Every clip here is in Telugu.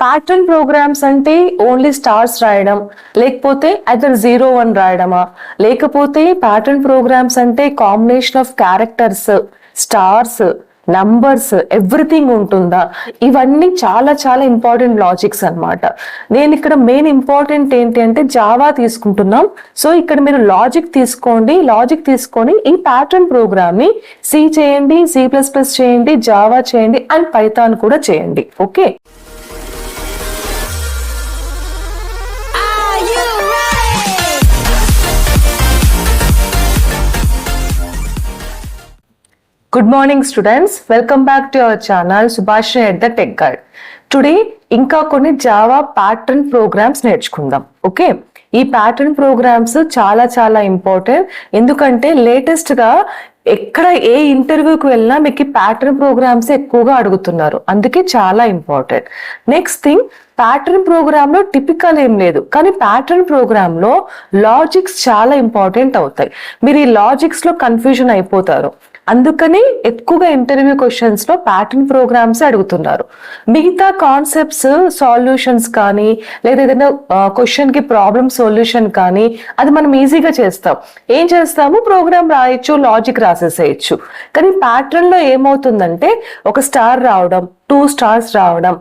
ప్యాటర్న్ ప్రోగ్రామ్స్ అంటే ఓన్లీ స్టార్స్ రాయడం, లేకపోతే ఐదర్ 0 1 రాయడమా, లేకపోతే ప్యాటర్న్ ప్రోగ్రామ్స్ అంటే combination of characters, stars, numbers, everything ఉంటుందా? ఇవన్నీ చాలా చాలా ఇంపార్టెంట్ లాజిక్స్ అన్నమాట. నేను ఇక్కడ మెయిన్ ఇంపార్టెంట్ ఏంటి అంటే జావా తీసుకుంటున్నాం. సో ఇక్కడ మీరు లాజిక్ తీసుకోండి, లాజిక్ తీసుకొని ఈ ప్యాటర్న్ ప్రోగ్రామ్ ని సి చేయండి, C++ చేయండి, జావా చేయండి అండ్ పైథాన్ కూడా చేయండి. Okay. Good morning students, welcome back to our channel Subhashini at the tech guide. Today ఇంకా కొన్ని జావా ప్యాటర్న్ ప్రోగ్రామ్స్ నేర్చుకుందాం. ఓకే, ఈ ప్యాటర్న్ ప్రోగ్రామ్స్ చాలా చాలా ఇంపార్టెంట్. ఎందుకంటే లేటెస్ట్ గా ఎక్కడ ఏ ఇంటర్వ్యూకి వెళ్ళినా మీకు ఈ ప్యాటర్న్ ప్రోగ్రామ్స్ ఎక్కువగా అడుగుతున్నారు, అందుకే చాలా important. Next thing, pattern program లో టిపికల్ ఏం లేదు, కానీ ప్యాటర్న్ ప్రోగ్రామ్ లో లాజిక్స్ చాలా ఇంపార్టెంట్ అవుతాయి. మీరు ఈ లాజిక్స్ లో కన్ఫ్యూజన్ అయిపోతారు, అందుకని ఎక్కువగా ఇంటర్వ్యూ క్వశ్చన్స్ లో ప్యాటర్న్ ప్రోగ్రామ్స్ అడుగుతున్నారు. మిగతా కాన్సెప్ట్స్ సాల్యూషన్స్ కానీ లేదా ఏదైనా క్వశ్చన్ కి ప్రాబ్లమ్ సొల్యూషన్ కానీ అది మనం ఈజీగా చేస్తాం. ఏం చేస్తాము, ప్రోగ్రామ్ రాయొచ్చు, లాజిక్ రాసేసేయచ్చు. కానీ ప్యాటర్న్ లో ఏమవుతుందంటే ఒక స్టార్ రావడం, 2 స్టార్స్ రావడం,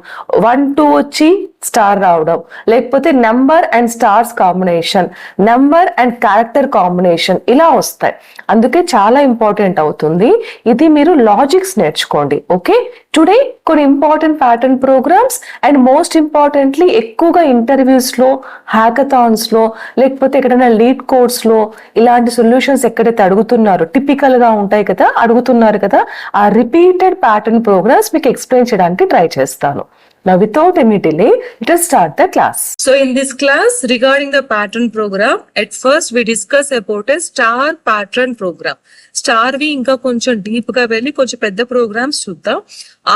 1 2 వచ్చి స్టార్ రావడం, లేకపోతే number and stars combination, number and character combination ఇలా వస్తాయి. అందుకే చాలా ఇంపార్టెంట్ అవుతుంది. ఇది మీరు లాజిక్స్ నేర్చుకోండి. ఓకే, టుడే కొన్ని important pattern programs and most importantly ఎక్కువగా ఇంటర్వ్యూస్ లో, హ్యాకథాన్స్ లో, లేకపోతే ఎక్కడైనా లీడ్ కోర్స్ లో ఇలాంటి సొల్యూషన్స్ ఎక్కడైతే అడుగుతున్నారు, టిపికల్ గా ఉంటాయి కదా, అడుగుతున్నారు కదా, ఆ రిపీటెడ్ ప్యాటర్న్ ప్రోగ్రామ్స్ మీకు ఎక్స్ప్లెయిన్ చేయడానికి ట్రై చేస్తాను. Now without any delay, let us start the class. So in this class regarding the pattern program, at first we discuss about a star pattern program. Star vi inka koncham deep ga velli koncham pedda programs chuddam.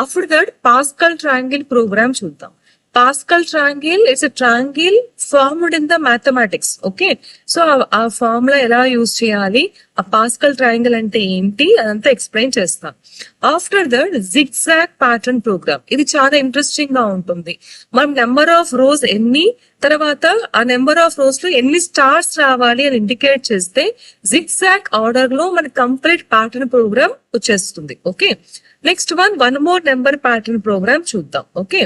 After that Pascal triangle program chuddam. Pascal triangle is a triangle formed in the mathematics. Okay, so ఆ ఫార్ములా ఎలా యూజ్ చేయాలి, ఆ పాస్కల్ ట్రయాంగిల్ అంటే ఏంటి అదంతా ఎక్స్ప్లెయిన్ చేస్తాం. After that zigzag pattern program, ఇది చాలా ఇంట్రెస్టింగ్ గా ఉంటుంది. మనం నెంబర్ ఆఫ్ రోస్ ఎన్ని, తర్వాత ఆ నెంబర్ ఆఫ్ రోస్ లో ఎన్ని స్టార్స్ రావాలి అని ఇండికేట్ చేస్తే జిగ్జాగ్ ఆర్డర్ లో మనకి కంప్లీట్ ప్యాటర్న్ ప్రోగ్రామ్ వచ్చేస్తుంది. Okay, next one more number pattern program చూద్దాం. Okay,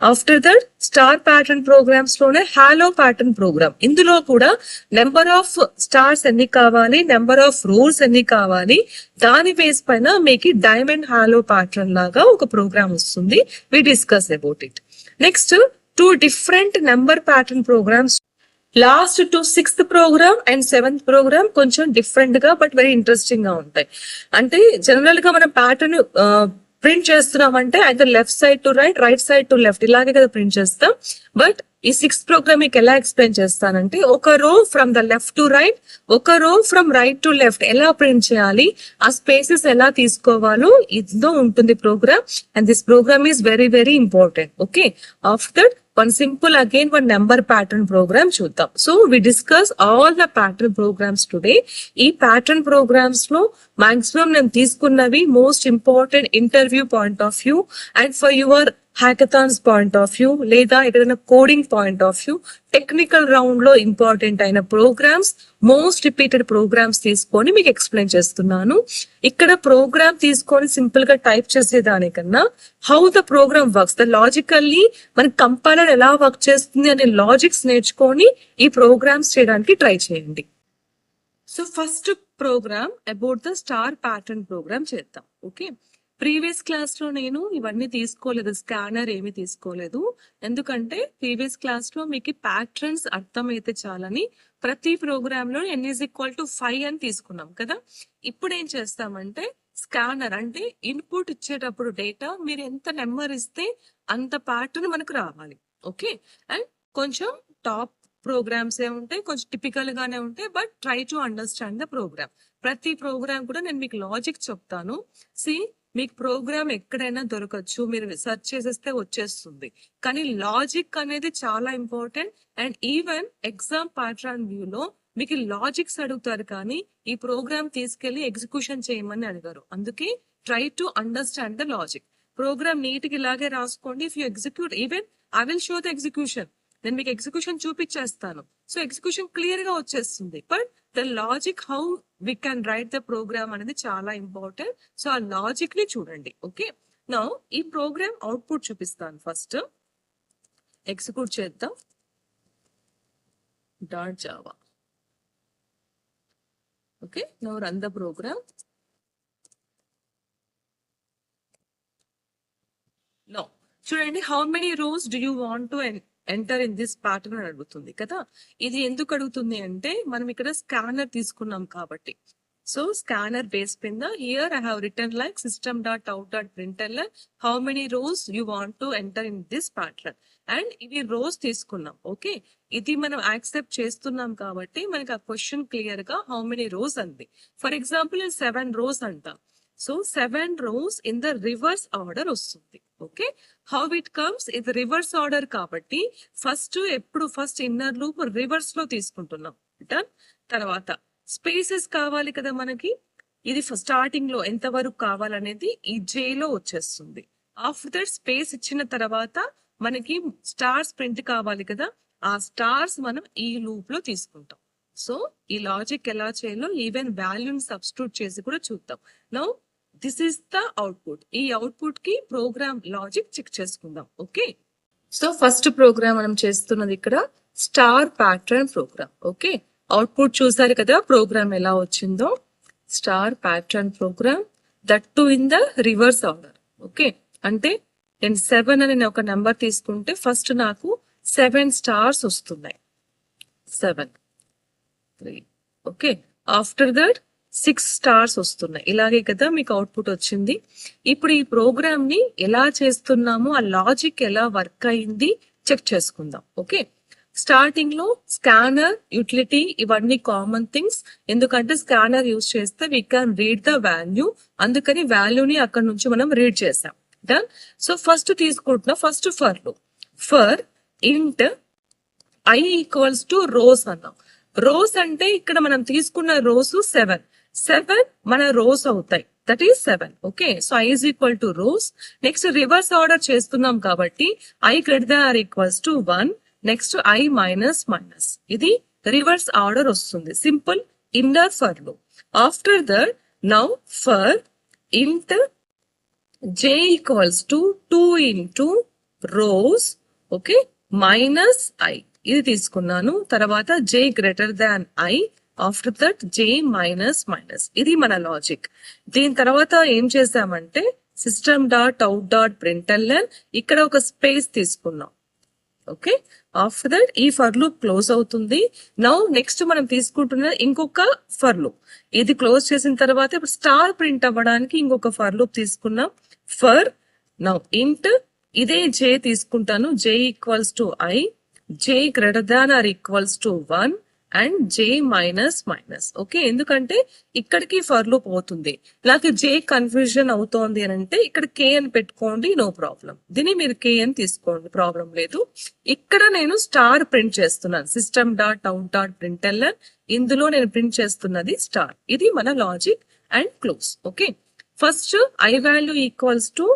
after that star pattern programs లోనే హాలో ప్యాటర్న్ ప్రోగ్రామ్, ఇందులో కూడా నెంబర్ ఆఫ్ స్టార్స్ ఎన్ని కావాలి, నెంబర్ ఆఫ్ రోస్ ఎన్ని కావాలి, దాని బేస్ పైన మీకు డైమండ్ హాలో ప్యాటర్న్ లాగా ఒక ప్రోగ్రామ్ వస్తుంది. We discuss about it. Next 2 different number pattern programs. Last 6th program and 7th program కొంచెం డిఫరెంట్ గా బట్ వెరీ ఇంట్రెస్టింగ్ గా ఉంటాయి. అంటే జనరల్ గా మనం ప్యాటర్న్ ప్రింట్ చేస్తున్నామంటే అయితే left side to right, right side to left ఇలాగే కదా ప్రింట్ చేస్తాం. బట్ ఈ 6th ప్రోగ్రామ్ మీకు ఎలా ఎక్స్ప్లెయిన్ చేస్తానంటే ఒక row from the left to right, ఒక row from right to left ఎలా ప్రింట్ చేయాలి, ఆ స్పేసెస్ ఎలా తీసుకోవాలో ఇదో ఉంటుంది program. And this program is very very important. Okay, after one simple again one number pattern program చూద్దాం. So we discuss all the pattern programs today. ఈ pattern programs లో maximum నేను తీసుకున్నవి most important interview point of view and for your hackathons point of view లేదా ఏదైనా coding point of view, technical round లో ఇంపార్టెంట్ అయిన ప్రోగ్రామ్స్, మోస్ట్ రిపీటెడ్ ప్రోగ్రామ్స్ తీసుకొని మీకు ఎక్స్ప్లెయిన్ చేస్తున్నాను. ఇక్కడ ప్రోగ్రామ్ తీసుకొని సింపుల్ గా టైప్ చేసేదానికన్నా how the program works, the logically మన కంపైలర్ ఎలా వర్క్ చేస్తుంది అనే లాజిక్స్ నేర్చుకొని ఈ ప్రోగ్రామ్స్ చేయడానికి ట్రై చేయండి. So first program about the star pattern program చేద్దాం. ఓకే, ప్రీవియస్ క్లాస్ లో నేను ఇవన్నీ తీసుకోలేదు, స్కానర్ ఏమి తీసుకోలేదు, ఎందుకంటే ప్రీవియస్ క్లాస్ లో మీకు ప్యాటర్న్స్ అర్థమైతే చాలని ప్రతి ప్రోగ్రామ్ లో n=5 అని తీసుకున్నాం కదా. ఇప్పుడు ఏం చేస్తామంటే స్కానర్ అంటే ఇన్పుట్ ఇచ్చేటప్పుడు డేటా మీరు ఎంత నెంబర్ ఇస్తే అంత ప్యాటర్న్ మనకు రావాలి. ఓకే, అండ్ కొంచెం టాప్ ప్రోగ్రామ్స్ ఏ ఉంటాయి, కొంచెం టిపికల్ గానే ఉంటాయి, but try to understand the program. ప్రతి ప్రోగ్రామ్ కూడా నేను మీకు లాజిక్ చెప్తాను. సి, మీకు ప్రోగ్రామ్ ఎక్కడైనా దొరకచ్చు, మీరు సెర్చ్ చేసేస్తే వచ్చేస్తుంది, కానీ లాజిక్ అనేది చాలా important. And even exam pattern view లో మీకు లాజిక్స్ అడుగుతారు, కానీ ఈ ప్రోగ్రామ్ తీసుకెళ్లి ఎగ్జిక్యూషన్ చేయమని అడిగారు. అందుకే try to understand the logic. Program neat గా ఇలాగే రాసుకోండి. If you execute even I will show the execution. నేను మీకు ఎగ్జిక్యూషన్ చూపించేస్తాను. సో ఎగ్జిక్యూషన్ క్లియర్ గా వచ్చేస్తుంది. But the logic how we can write the program అనేది చాలా ఇంపార్టెంట్. సో ఆ లాజిక్ ని చూడండి. ఓకే, నౌ ఈ ప్రోగ్రామ్ అవుట్పుట్ చూపిస్తాను. ఫస్ట్ ఎగ్జిక్యూట్ చేద్దాం. .java. Okay, now run the program. Now చూడండి, how many rows do you want to enter in this pattern అని అడుగుతుంది కదా. ఇది ఎందుకు అడుగుతుంది అంటే మనం ఇక్కడ స్కానర్ తీసుకున్నాం కాబట్టి. సో స్కానర్ బేస్ కింద here I have return like system.out.println how many rows you want to enter in this pattern. And ఇవి రోస్ తీసుకున్నాం. ఓకే, ఇది మనం యాక్సెప్ట్ చేస్తున్నాం కాబట్టి మనకి ఆ క్వశ్చన్ క్లియర్ గా హౌ మెనీ రోస్ అంది. ఫర్ ఎగ్జాంపుల్ 7 rows అంట. So 7 rows in the reverse order వస్తుంది. ఓకే, హౌ ఇట్ కమ్స్, ఇది రివర్స్ ఆర్డర్ కాబట్టి ఫస్ట్ ఇన్నర్ లూప్ రివర్స్ లో తీసుకుంటున్నాం. డన్. తర్వాత స్పేసెస్ కావాలి కదా మనకి. ఇది స్టార్టింగ్ లో ఎంత వరకు కావాలనేది ఈ J లో వచ్చేస్తుంది. ఆఫ్టర్ దట్ స్పేస్ ఇచ్చిన తర్వాత మనకి స్టార్స్ ప్రింట్ కావాలి కదా, ఆ స్టార్స్ మనం ఈ లూప్ లో తీసుకుంటాం. సో ఈ లాజిక్ ఎలా చేయాలో ఈవెన్ వాల్యూని సబ్స్టిట్యూట్ చేసి కూడా చూద్దాం. Now this is the output. ఈ అవుట్పుట్ కి ప్రోగ్రామ్ లాజిక్ చెక్ చేసుకుందాం. ఓకే, సో ఫస్ట్ ప్రోగ్రామ్ మనం చేస్తున్నది ఇక్కడ star pattern program. Okay, output చూసారు కదా ప్రోగ్రామ్ ఎలా వచ్చిందో. Star pattern program, that to in the reverse order. Okay, అంటే నేను 7 అని ఒక నెంబర్ తీసుకుంటే ఫస్ట్ నాకు 7 స్టార్స్ వస్తున్నాయి. 7 3. ఓకే, ఆఫ్టర్ దట్ 6 స్టార్స్ వస్తున్నాయి. ఇలాగే కదా మీకు అవుట్పుట్ వచ్చింది. ఇప్పుడు ఈ ప్రోగ్రామ్ ని ఎలా చేస్తున్నామో, ఆ లాజిక్ ఎలా వర్క్ అయింది చెక్ చేసుకుందాం. ఓకే, స్టార్టింగ్ లో స్కానర్, యూటిలిటీ ఇవన్నీ కామన్ థింగ్స్. ఎందుకంటే స్కానర్ యూజ్ చేస్తే we can read the value. అందుకని వాల్యూని అక్కడ నుంచి మనం రీడ్ చేసాం. డన్. సో ఫస్ట్ తీసుకుంటున్నా, first for int I equals to rows అన్నాం. రోస్ అంటే ఇక్కడ మనం తీసుకున్న రోస్ 7 మన రోస్ అవుతాయి. That is 7. Okay, so I is equal to rows. Next reverse order చేస్తున్నాం కాబట్టి I greater than or equals to 1. Next I minus. ఇది రివర్స్ ఆర్డర్ వస్తుంది. సింపుల్ ఇన్నర్ ఫర్ లో. ఆఫ్టర్ దట్ నౌ ఫర్ ఇంట్ J equals to 2 into rows. Okay, minus I ఇది తీసుకున్నాను. తర్వాత J greater than I. After that J minus. ఇది మన లాజిక్. దీని తర్వాత ఏం చేసామంటే system.out.println ఇక్కడ ఒక స్పేస్ తీసుకున్నాం. ఓకే, ఆఫ్టర్ దట్ ఈ ఫర్ లూప్ క్లోజ్ అవుతుంది. నౌ నెక్స్ట్ మనం తీసుకుంటున్న ఇంకొక ఫర్ లూప్. ఇది క్లోజ్ చేసిన తర్వాత ఇప్పుడు స్టార్ ప్రింట్ అవ్వడానికి ఇంకొక ఫర్ లూప్ తీసుకున్నాం. ఫర్ నౌ ఇంట్ ఇదే J తీసుకుంటాను. J equals to I. J greater than or equals to 1 and J minus. Okay, ఎందుకంటే ఇక్కడికి ఫర్ లూప్ అవుతుంది. నాకు J కన్ఫ్యూజన్ అవుతోంది అని అంటే ఇక్కడ K అని పెట్టుకోండి, నో ప్రాబ్లం. దీన్ని మీరు K అని తీసుకోండి, ప్రాబ్లం లేదు. ఇక్కడ నేను స్టార్ ప్రింట్ చేస్తున్నాను. system.out.println ఇందులో నేను ప్రింట్ చేస్తున్నది స్టార్. ఇది మన logic and close. Okay, first I value equals to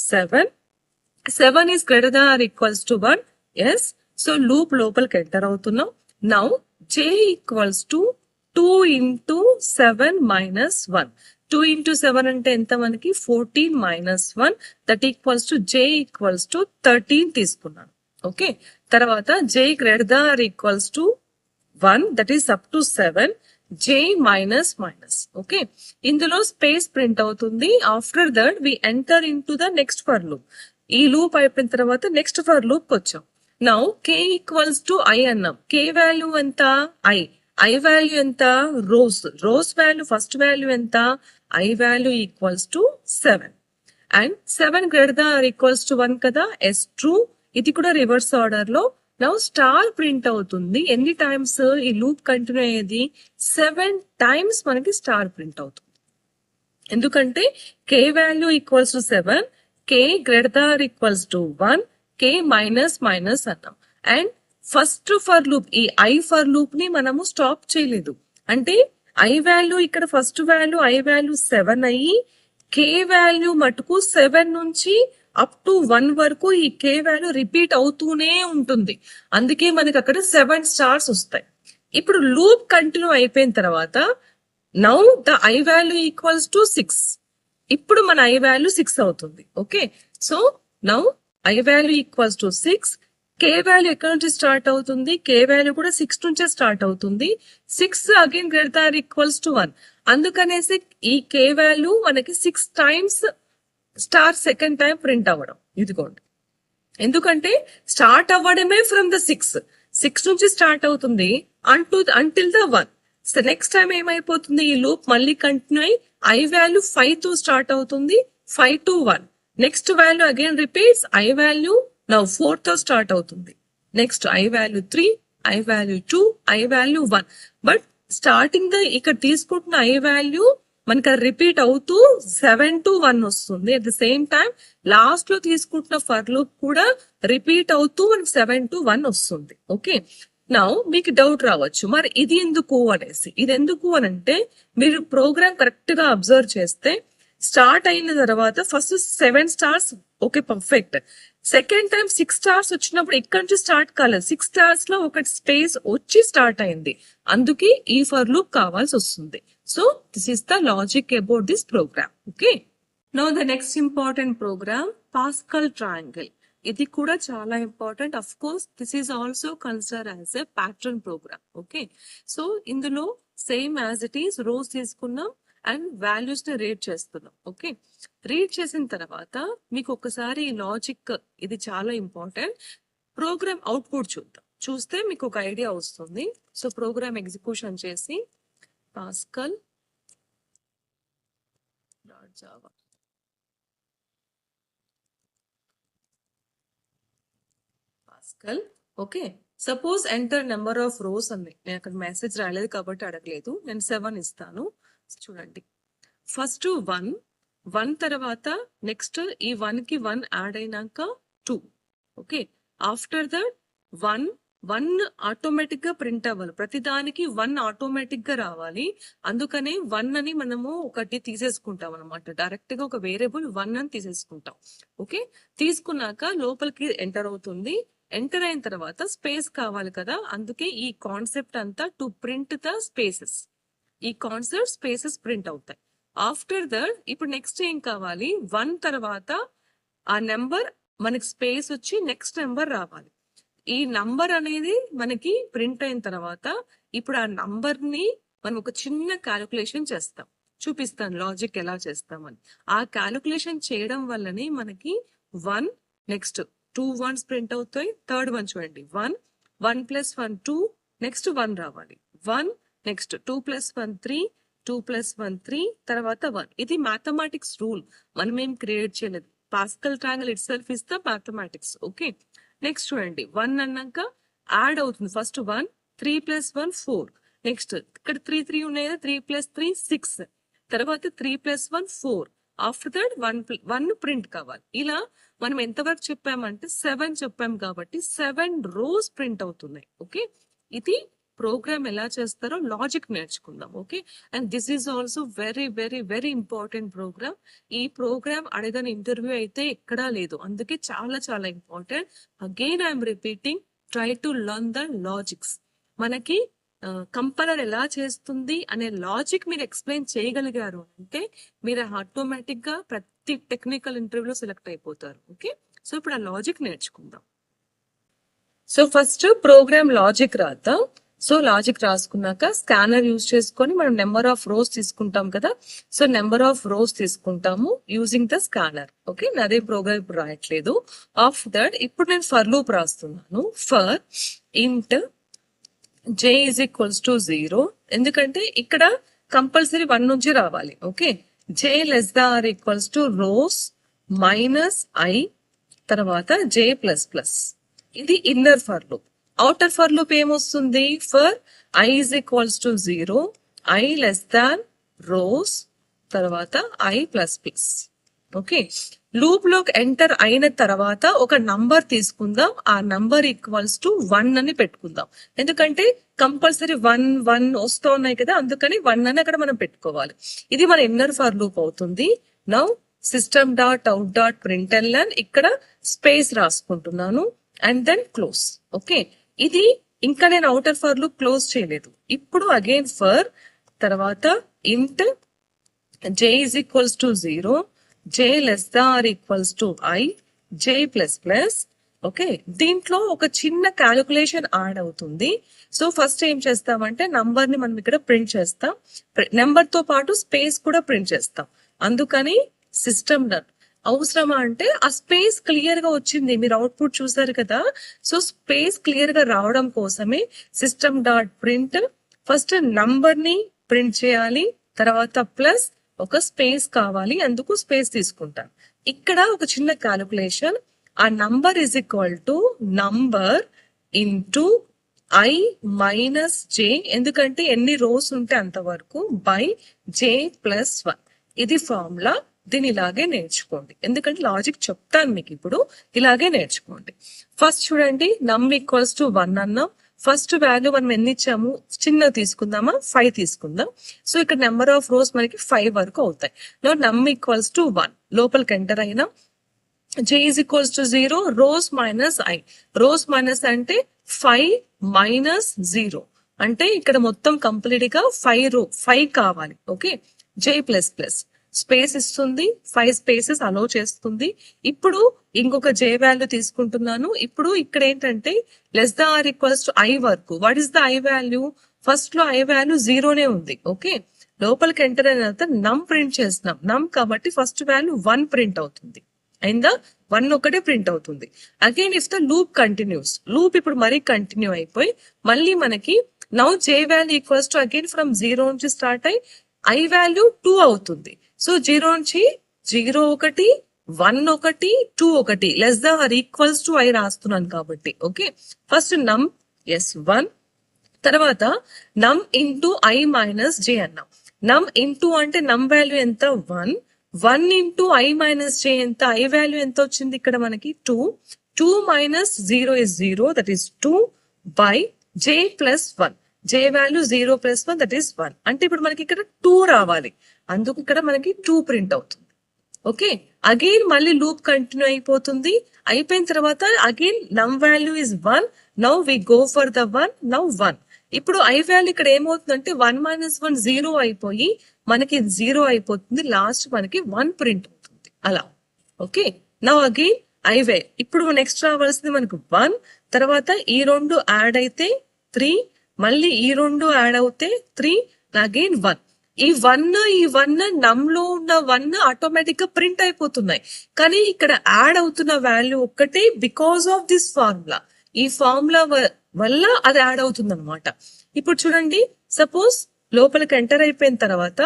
7. 7 is greater than or equals to 1. Yes, so loop లోపలికి ఎంటర్ అవుతున్నాం. Now J equals to 2 into 7 minus 1. 2 into 7 అంటే ఎంత మనకి 14 minus 1. That equals to J equals to 13 తీసుకున్నాను. ఓకే, తర్వాత J greater than or equals to 1. That is up to 7. J minus. Okay, ఇందులో స్పేస్ ప్రింట్ అవుతుంది. After that we enter into the next for loop. ఈ లూప్ అయిపోయిన తర్వాత నెక్స్ట్ ఫర్ లూప్ వచ్చాం. Now K equals to I అన్నాం. K వాల్యూ ఎంత? I వాల్యూ ఎంత? రోస్ వాల్యూ ఫస్ట్ వాల్యూ ఎంత? I value equals to 7 and 7 greater than or equals to 1 కదా. Yes, true. ఇది కూడా రివర్స్ ఆర్డర్ లో. నౌ స్టార్ ప్రింట్ అవుతుంది. ఎన్ని టైమ్స్ ఈ లూప్ కంటిన్యూ అయ్యేది? 7 times మనకి స్టార్ ప్రింట్ అవుతుంది. ఎందుకంటే K value equals to 7, K greater than or equals to 1, K minus అన్నాం. అండ్ ఫస్ట్ ఫర్ లూప్, ఈ I ఫర్ లూప్ ని మనము స్టాప్ చేయలేదు. అంటే I వాల్యూ ఇక్కడ ఫస్ట్ వాల్యూ I వాల్యూ 7 అయ్యి K వాల్యూ మటుకు 7 నుంచి అప్ టు 1 వరకు ఈ కే వాల్యూ రిపీట్ అవుతూనే ఉంటుంది. అందుకే మనకి అక్కడ 7 స్టార్స్ వస్తాయి. ఇప్పుడు లూప్ కంటిన్యూ అయిపోయిన తర్వాత now the I value equals to 6. ఇప్పుడు మన ఐ వాల్యూ 6 అవుతుంది. Okay, so now i value equals to 6. K value ఎక్కడ నుంచి స్టార్ట్ అవుతుంది? కే వాల్యూ కూడా 6 నుంచే స్టార్ట్ అవుతుంది. 6 again greater than equals to 1. అందుకనేసి ఈ కే వాల్యూ మనకి 6 times star second time print అవ్వడం. ఇదిగోండి, ఎందుకంటే స్టార్ట్ అవ్వడమే ఫ్రమ్ ద 6 నుంచి స్టార్ట్ అవుతుంది until the 1. So next time ఏమైపోతుంది? ఈ లూప్ మళ్ళీ కంటిన్యూ అయ్యి ఐ వాల్యూ 5 తో స్టార్ట్ అవుతుంది, 5 to 1. Next value again repeats, I value now 4 తో స్టార్ట్ అవుతుంది. Next I value 3, I value 2, I value 1. But starting the ఇక్కడ తీసుకుంటున్న ఐ వాల్యూ మనకి రిపీట్ అవుతూ 7 to 1 వస్తుంది. At the same time last లో తీసుకుంటున్న ఫర్ లూప్ కూడా రిపీట్ అవుతూ మనకి 7 to 1 వస్తుంది. ఓకే, నౌ మీకు డౌట్ రావచ్చు, మరి ఇది ఎందుకు అనేసి. ఇది ఎందుకు అని అంటే మీరు ప్రోగ్రామ్ కరెక్ట్ గా అబ్జర్వ్ చేస్తే స్టార్ట్ అయిన తర్వాత first 7 stars okay perfect. Second time 6 stars వచ్చినప్పుడు ఇక్కడ నుంచి స్టార్ట్ కాలేదు, 6 స్టార్స్ లో ఒక స్పేస్ వచ్చి స్టార్ట్ అయింది. అందుకే ఈ ఫర్ లూప్ కావాల్సి వస్తుంది. So this is the logic about this program. Okay, now the next important program Pascal triangle. ఇది కూడా చాలా important. Of course this is also consider as a pattern program. Okay, so ఇందులో same as it is rows తీసుకున్నాం అండ్ వాల్యూస్ ని రీడ్ చేస్తున్నాం. ఓకే, రీడ్ చేసిన తర్వాత మీకు ఒకసారి ఈ లాజిక్ ఇది చాలా ఇంపార్టెంట్. ప్రోగ్రామ్ అవుట్పుట్ చూస్తే మీకు ఒక ఐడియా వస్తుంది. సో ప్రోగ్రామ్ ఎగ్జిక్యూషన్ చేసి pascal Java pascal. Okay, suppose enter number of rose అంది. నేను అక్కడ మెసేజ్ రాలేదు కాబట్టి అడగలేదు, నేను 7 ఇస్తాను. చూడండి, ఫస్ట్ 1 తర్వాత నెక్స్ట్ ఈ 1 కి 1 యాడ్ అయినాక 2. ఓకే, ఆఫ్టర్ దట్ 1 ఆటోమేటిక్ గా ప్రింట్ అవ్వాలి. ప్రతి దానికి 1 ఆటోమేటిక్ గా రావాలి. అందుకనే 1 అని మనము ఒకటి తీసేసుకుంటాం అనమాట. డైరెక్ట్ గా ఒక వేరియబుల్ 1 అని తీసేసుకుంటాం. ఓకే, తీసుకున్నాక లోపలికి ఎంటర్ అవుతుంది. ఎంటర్ అయిన తర్వాత స్పేస్ కావాలి కదా, అందుకే ఈ కాన్సెప్ట్ అంతా టు ప్రింట్ ద స్పేసెస్. ఈ కాన్సెప్ట్ స్పేసెస్ ప్రింట్ అవుతాయి. ఆఫ్టర్ దట్ ఇప్పుడు నెక్స్ట్ ఏం కావాలి? 1 తర్వాత ఆ నెంబర్ మనకి స్పేస్ వచ్చి నెక్స్ట్ నెంబర్ రావాలి. ఈ నంబర్ అనేది మనకి ప్రింట్ అయిన తర్వాత ఇప్పుడు ఆ నంబర్ ని మనం ఒక చిన్న క్యాలిక్యులేషన్ చేస్తాం. చూపిస్తాను లాజిక్ ఎలా చేస్తామని. ఆ క్యాలిక్యులేషన్ చేయడం వల్లనే మనకి 1 నెక్స్ట్ 2 1s ప్రింట్ అవుతాయి. థర్డ్ 1 చూడండి, 1 + 1 2, నెక్స్ట్ 1 రావాలి. 1 నెక్స్ట్ 2 + 1 3, 2 + 1 3, తర్వాత 1. ఇది మ్యాథమెటిక్స్ రూల్, మనం ఏం క్రియేట్ చేయలేదు. Pascal triangle it self is the mathematics. Okay, next చూడండి, 1 అన్నాక యాడ్ అవుతుంది. ఫస్ట్ 1, 3 + 1 4, నెక్స్ట్ ఇక్కడ 3 ఉన్నాయి కదా, 3 + 3 6, తర్వాత 3 + 1 4. ఆఫ్టర్ దట్ 1 ప్రింట్ కావాలి. ఇలా మనం ఎంతవరకు చెప్పామంటే 7 చెప్పాం కాబట్టి 7 రోస్ ప్రింట్ అవుతున్నాయి. ఓకే, ఇది ప్రోగ్రామ్ ఎలా చేస్తారో లాజిక్ నేర్చుకుందాం. Okay, and this is also very very very important program. ఈ ప్రోగ్రామ్ అడగని ఇంటర్వ్యూ అయితే ఎక్కడా లేదు, అందుకే చాలా చాలా important. Again I'm repeating, try to learn the logics. మనకి కంపైలర్ ఎలా చేస్తుంది అనే లాజిక్ మీరు ఎక్స్ప్లెయిన్ చేయగలిగారు అంటే మీరు ఆటోమేటిక్ గా ప్రతి టెక్నికల్ ఇంటర్వ్యూలో సెలెక్ట్ అయిపోతారు. ఓకే, సో ఇప్పుడు ఆ లాజిక్ నేర్చుకుందాం. సో ఫస్ట్ ప్రోగ్రామ్ లాజిక్ రాద్దాం. సో లాజిక్ రాసుకున్నాక స్కానర్ యూజ్ చేసుకొని మనం నెంబర్ ఆఫ్ రోస్ తీసుకుంటాం కదా. సో నెంబర్ ఆఫ్ రోస్ తీసుకుంటాము యూజింగ్ ద స్కానర్. ఓకే, అదే ప్రోగ్రామ్ ఇప్పుడు రాయట్లేదు. ఆఫ్ దట్ ఇప్పుడు నేను ఫర్ లూప్ రాస్తున్నాను. ఫర్ ఇంట్ j is equals to 0, ఎందుకంటే ఇక్కడ కంపల్సరీ 1 నుంచి రావాలి. Okay, j less than or equals to rows minus i తర్వాత j ప్లస్ ప్లస్. ఇది inner for loop. Outer for loop ఏమొస్తుంది? For i is equals to 0, i less than rows తర్వాత i plus plus. Okay, loop లోకి ఎంటర్ అయిన తర్వాత ఒక నంబర్ తీసుకుందాం. ఆ నంబర్ ఈక్వల్స్ టు 1 అని పెట్టుకుందాం. ఎందుకంటే కంపల్సరీ 1 1 వస్తూ ఉన్నాయి కదా, అందుకని 1 అని అక్కడ మనం పెట్టుకోవాలి. ఇది మన ఇన్నర్ ఫర్ లూప్ అవుతుంది. Now system dot out dot println ఇక్కడ స్పేస్ రాసుకుంటున్నాను అండ్ దెన్ క్లోజ్. ఓకే, ఇది ఇంకా నేను అవుటర్ ఫర్ లూప్ క్లోజ్ చేయలేదు. ఇప్పుడు అగైన్ ఫర్ తర్వాత ఇంట్ j is equals to 0, j less than or equals to I, j plus plus. Okay, దీంట్లో ఒక చిన్న క్యాలిక్యులేషన్ యాడ్ అవుతుంది. సో ఫస్ట్ ఏం చేస్తామంటే నంబర్ ని మనం ఇక్కడ ప్రింట్ చేస్తాం, నెంబర్ తో పాటు స్పేస్ కూడా ప్రింట్ చేస్తాం. అందుకని సిస్టమ్ డాట్ అవసరమా అంటే ఆ స్పేస్ క్లియర్ గా వచ్చింది, మీరు అవుట్పుట్ చూసారు కదా. సో స్పేస్ క్లియర్ గా రావడం కోసమే system dot print first number ని ప్రింట్ చేయాలి, తర్వాత ప్లస్ ఒక స్పేస్ కావాలి, అందుకు స్పేస్ తీసుకుంటాం. ఇక్కడ ఒక చిన్న క్యాలిక్యులేషన్, ఆ number is equal to number into I minus j, ఎందుకంటే ఎన్ని రోస్ ఉంటే అంతవరకు, బై జే ప్లస్ 1. ఇది ఫార్ములా, దీని ఇలాగే నేర్చుకోండి, ఎందుకంటే లాజిక్ చెప్తాను మీకు ఇప్పుడు, ఇలాగే నేర్చుకోండి. ఫస్ట్ చూడండి, నమ్ ఈక్వల్స్ టు 1 అన్నాం. ఫస్ట్ వాల్యూ మనం ఎన్ని ఇచ్చాము, చిన్న తీసుకుందామా, 5 తీసుకుందాం. సో ఇక్కడ నెంబర్ ఆఫ్ రోస్ మనకి 5 వరకు అవుతాయి. నమ్ ఈక్వల్స్ టు 1 లోపలికి ఎంటర్ అయినా, j is equals to 0, rows minus I. Rows minus అంటే 5 మైనస్ 0 అంటే ఇక్కడ మొత్తం కంప్లీట్ గా 5 కావాలి. Okay, j plus plus space ఇస్తుంది, 5 స్పేసెస్ అలో చేస్తుంది. ఇప్పుడు ఇంకొక j వాల్యూ తీసుకుంటున్నాను. ఇప్పుడు ఇక్కడ ఏంటంటే less than or equals to I వరకు. What is the I value? First లో I వాల్యూ 0నే ఉంది. ఓకే, లోపలికి ఎంటర్ అయిన తర్వాత నమ్ ప్రింట్ చేస్తున్నాం, నమ్ కాబట్టి ఫస్ట్ వాల్యూ 1 ప్రింట్ అవుతుంది, అయిందా? 1 ఒకటే ప్రింట్ అవుతుంది. Again if the loop continuous, loop ఇప్పుడు మరీ కంటిన్యూ అయిపోయి మళ్ళీ మనకి now j value equals to again from 0 నుంచి స్టార్ట్ అయ్యి I వాల్యూ 2 అవుతుంది. సో 0 నుంచి 0 ఒకటి, 1 ఒకటి, 2 ఒకటి, less than or equals to I రాస్తున్నాను కాబట్టి. ఓకే, ఫస్ట్ నమ్ 1, తర్వాత నమ్ ఇంటూ I మైనస్ జే అన్నాం. నమ్ ఇంటూ అంటే నమ్ వాల్యూ ఎంత, 1 ఇంటూ I మైనస్ జే ఎంత, I వాల్యూ ఎంత వచ్చింది ఇక్కడ మనకి 2 minus 0 is 0, that is 2 by j plus 1. j value 0 plus 1 that is 1. అంటే ఇప్పుడు మనకి ఇక్కడ 2 రావాలి, అందుకు ఇక్కడ మనకి 2 ప్రింట్ అవుతుంది. ఓకే, అగైన్ మళ్ళీ లూప్ కంటిన్యూ అయిపోతుంది. అయిపోయిన తర్వాత again num value is 1, now we go for the 1, now 1. ఇప్పుడు I వాల్యూ ఇక్కడ ఏమవుతుందంటే 1 మైనస్ 1 0 అయిపోయి మనకి 0 అయిపోతుంది, లాస్ట్ మనకి 1 ప్రింట్ అవుతుంది అలా. Okay, now again I value ఇప్పుడు నెక్స్ట్ రావాల్సింది మనకు 1, తర్వాత ఈ 2 యాడ్ అయితే 3, మళ్ళీ ఈ 2 యాడ్ అవుతే 3, అగైన్ 1. ఈ 1 నమ్ లో ఉన్న 1 ఆటోమేటిక్ గా ప్రింట్ అయిపోతున్నాయి, కానీ ఇక్కడ యాడ్ అవుతున్న వాల్యూ ఒక్కటే బికాస్ ఆఫ్ దిస్ ఫార్ములా. ఈ ఫార్ములా వల్ల అది యాడ్ అవుతుంది అనమాట. ఇప్పుడు చూడండి, సపోజ్ లోపలికి ఎంటర్ అయిపోయిన తర్వాత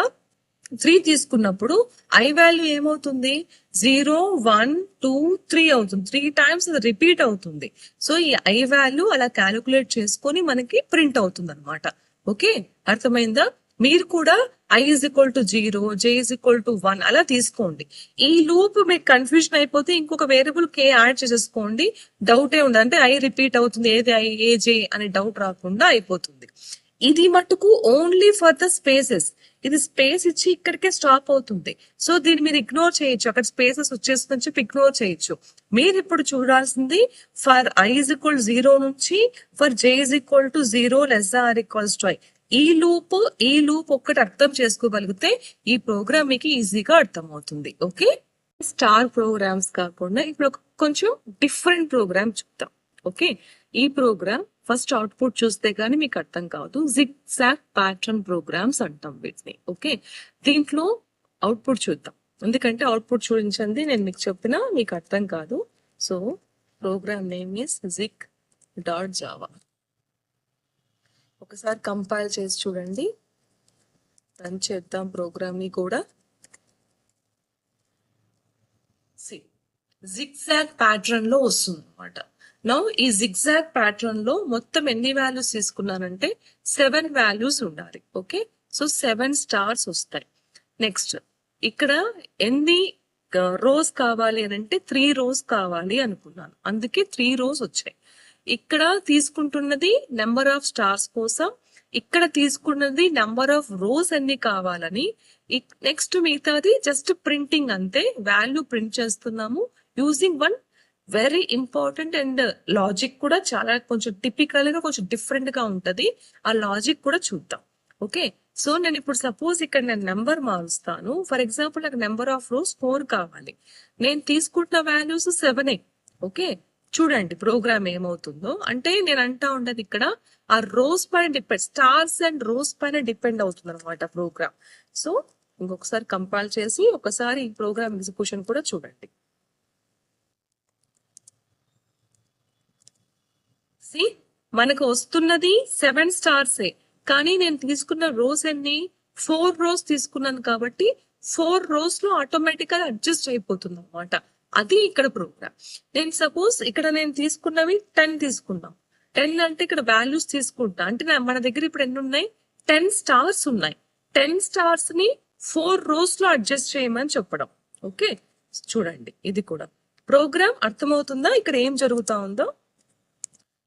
3 తీసుకున్నప్పుడు I వాల్యూ ఏమవుతుంది, 0 1 2 3 అవుతుంది, 3 టైమ్స్ అది రిపీట్ అవుతుంది. సో ఈ I వాల్యూ అలా క్యాలిక్యులేట్ చేసుకొని మనకి ప్రింట్ అవుతుంది అనమాట. ఓకే, అర్థమైందా? మీరు కూడా I is equal to 0, j is equal to 1 అలా తీసుకోండి. ఈ లూప్ మీకు కన్ఫ్యూజన్ అయిపోతే ఇంకొక వేరియబుల్ k యాడ్ చేసేసుకోండి, డౌట్ ఏ ఉండదు. అంటే I రిపీట్ అవుతుంది, ఏది I ఏ j అనే డౌట్ రాకుండా అయిపోతుంది. ఇది మటుకు ఓన్లీ ఫర్ ద స్పేసెస్, ఇది స్పేస్ ఇచ్చి ఇక్కడికే స్టాప్ అవుతుంది. సో దీన్ని మీరు ఇగ్నోర్ చేయొచ్చు, అక్కడ స్పేసెస్ వచ్చేస్తుందని చెప్పి ఇగ్నోర్ చేయొచ్చు. మీరు ఇప్పుడు చూడాల్సింది ఫర్ I is equal 0 నుంచి for j is equal to 0 less or equals to I. ఈ లూప్ ఒక్కటి అర్థం చేసుకోగలిగితే ఈ ప్రోగ్రామ్ మీకు ఈజీగా అర్థం అవుతుంది. ఓకే, స్టార్ ప్రోగ్రామ్స్ కాకుండా ఇప్పుడు కొంచెం డిఫరెంట్ ప్రోగ్రామ్ చూద్దాం. ఓకే, ఈ ప్రోగ్రామ్ ఫస్ట్ అవుట్పుట్ చూస్తే గానీ మీకు అర్థం కాదు, జిగ్జాగ్ ప్యాటర్న్ ప్రోగ్రామ్స్ అంటాం వీటిని. ఓకే, దీంట్లో అవుట్పుట్ చూద్దాం, ఎందుకంటే అవుట్పుట్ చూపించండి నేను మీకు చెప్పినా మీకు అర్థం కాదు. So program name is zig.java. ఒకసారి కంపైల్ చేసి చూడండి, రన్ చేద్దాం ప్రోగ్రామ్ ని కూడా. జిగ్జాగ్ ప్యాటర్న్ లో వస్తుంది అనమాట. నౌ ఈ జిగ్జాగ్ ప్యాటర్న్ లో మొత్తం ఎన్ని వాల్యూస్ తీసుకున్నానంటే 7 వాల్యూస్ ఉండాలి. ఓకే, సో 7 స్టార్స్ వస్తాయి. నెక్స్ట్ ఇక్కడ ఎన్ని రోస్ కావాలి అని అంటే 3 రోస్ కావాలి అనుకున్నాను, అందుకే 3 రోస్ వచ్చాయి. ఇక్కడ తీసుకుంటున్నది నెంబర్ ఆఫ్ స్టార్స్ కోసం, ఇక్కడ తీసుకున్నది నెంబర్ ఆఫ్ రోస్ ఎన్ని కావాలని, నెక్స్ట్ మిగతాది జస్ట్ ప్రింటింగ్ అంతే, వాల్యూ ప్రింట్ చేస్తున్నాము using one very important and logic కూడా చాలా కొంచెం టిపికల్ గా కొంచెం డిఫరెంట్ గా ఉంటది. ఆ లాజిక్ కూడా చూద్దాం. ఓకే, సో నేను ఇప్పుడు సపోజ్ ఇక్కడ నేను నెంబర్ మారుస్తాను. ఫర్ ఎగ్జాంపుల్ నాకు నెంబర్ ఆఫ్ రోస్ 4 కావాలి, నేను తీసుకుంటున్న వాల్యూస్ 7. ఓకే, చూడండి ప్రోగ్రామ్ ఏమవుతుందో. అంటే నేను అంటా ఉండదు ఇక్కడ ఆ రోస్ పైన డిపెండ్, స్టార్స్ అండ్ రోస్ పైన డిపెండ్ అవుతుంది అనమాట ప్రోగ్రామ్. సో ఇంకొకసారి కంపైల్ చేసి ఒకసారి ఈ ప్రోగ్రామ్ ఎగ్జిక్యూషన్ కూడా చూడండి. సి, మనకు వస్తున్నది 7 స్టార్సే, కానీ నేను తీసుకున్న రోస్ ఎన్ని 4 రోస్ తీసుకున్నాను కాబట్టి 4 రోస్ లో ఆటోమేటిక్ గా అడ్జస్ట్ అయిపోతుంది అనమాట. అది ఇక్కడ ప్రోగ్రామ్. నేను సపోజ్ ఇక్కడ నేను తీసుకున్నవి 10 తీసుకున్నాం. 10 అంటే ఇక్కడ వాల్యూస్ తీసుకుంటా, అంటే మన దగ్గర ఇప్పుడు ఎన్ని ఉన్నాయి, 10 స్టార్స్ ఉన్నాయి. 10 స్టార్స్ ని 4 రోస్ లో అడ్జస్ట్ చేయమని చెప్పడం. ఓకే, చూడండి ఇది కూడా ప్రోగ్రామ్ అర్థమవుతుందా ఇక్కడ ఏం జరుగుతా ఉందో.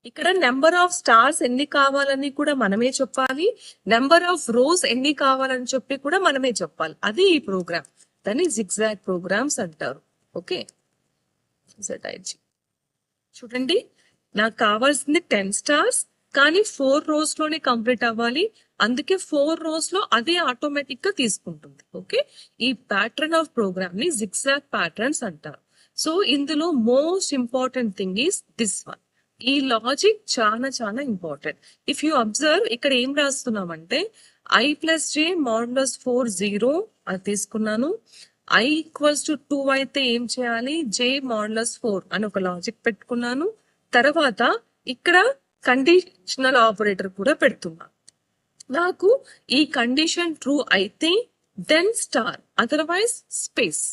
ఇక్కడ నెంబర్ ఆఫ్ స్టార్స్ ఎన్ని కావాలని కూడా మనమే చెప్పాలి, నెంబర్ ఆఫ్ రోస్ ఎన్ని కావాలని చెప్పి కూడా మనమే చెప్పాలి. అది ఈ ప్రోగ్రామ్, దాన్ని జిగ్జాగ్ ప్రోగ్రామ్స్ అంటారు. ఓకే, చూడండి నాకు కావాల్సింది 10 స్టార్స్, కానీ 4 రోస్ లోనే కంప్లీట్ అవ్వాలి, అందుకే 4 రోస్ లో అదే ఆటోమేటిక్ గా తీసుకుంటుంది. ఓకే, ఈ ప్యాటర్న్ ఆఫ్ ప్రోగ్రామ్ ని జిగ్జాగ్ ప్యాటర్న్స్ అంటారు. సో ఇందులో most important thing is this one. ఈ లాజిక్ చాలా చాలా ఇంపార్టెంట్. ఇఫ్ యూ అబ్జర్వ్ ఇక్కడ ఏం రాస్తున్నామంటే i ప్లస్ జే మాడ్యులస్ 4 0 అది తీసుకున్నాను. i ఈక్వల్స్ టు 2 అయితే ఏం చేయాలి, j మాడ్యులస్ 4 అని ఒక లాజిక్ పెట్టుకున్నాను. తర్వాత ఇక్కడ కండిషనల్ ఆపరేటర్ కూడా పెడుతున్నా. నాకు ఈ కండిషన్ ట్రూ అయితే then star, otherwise space.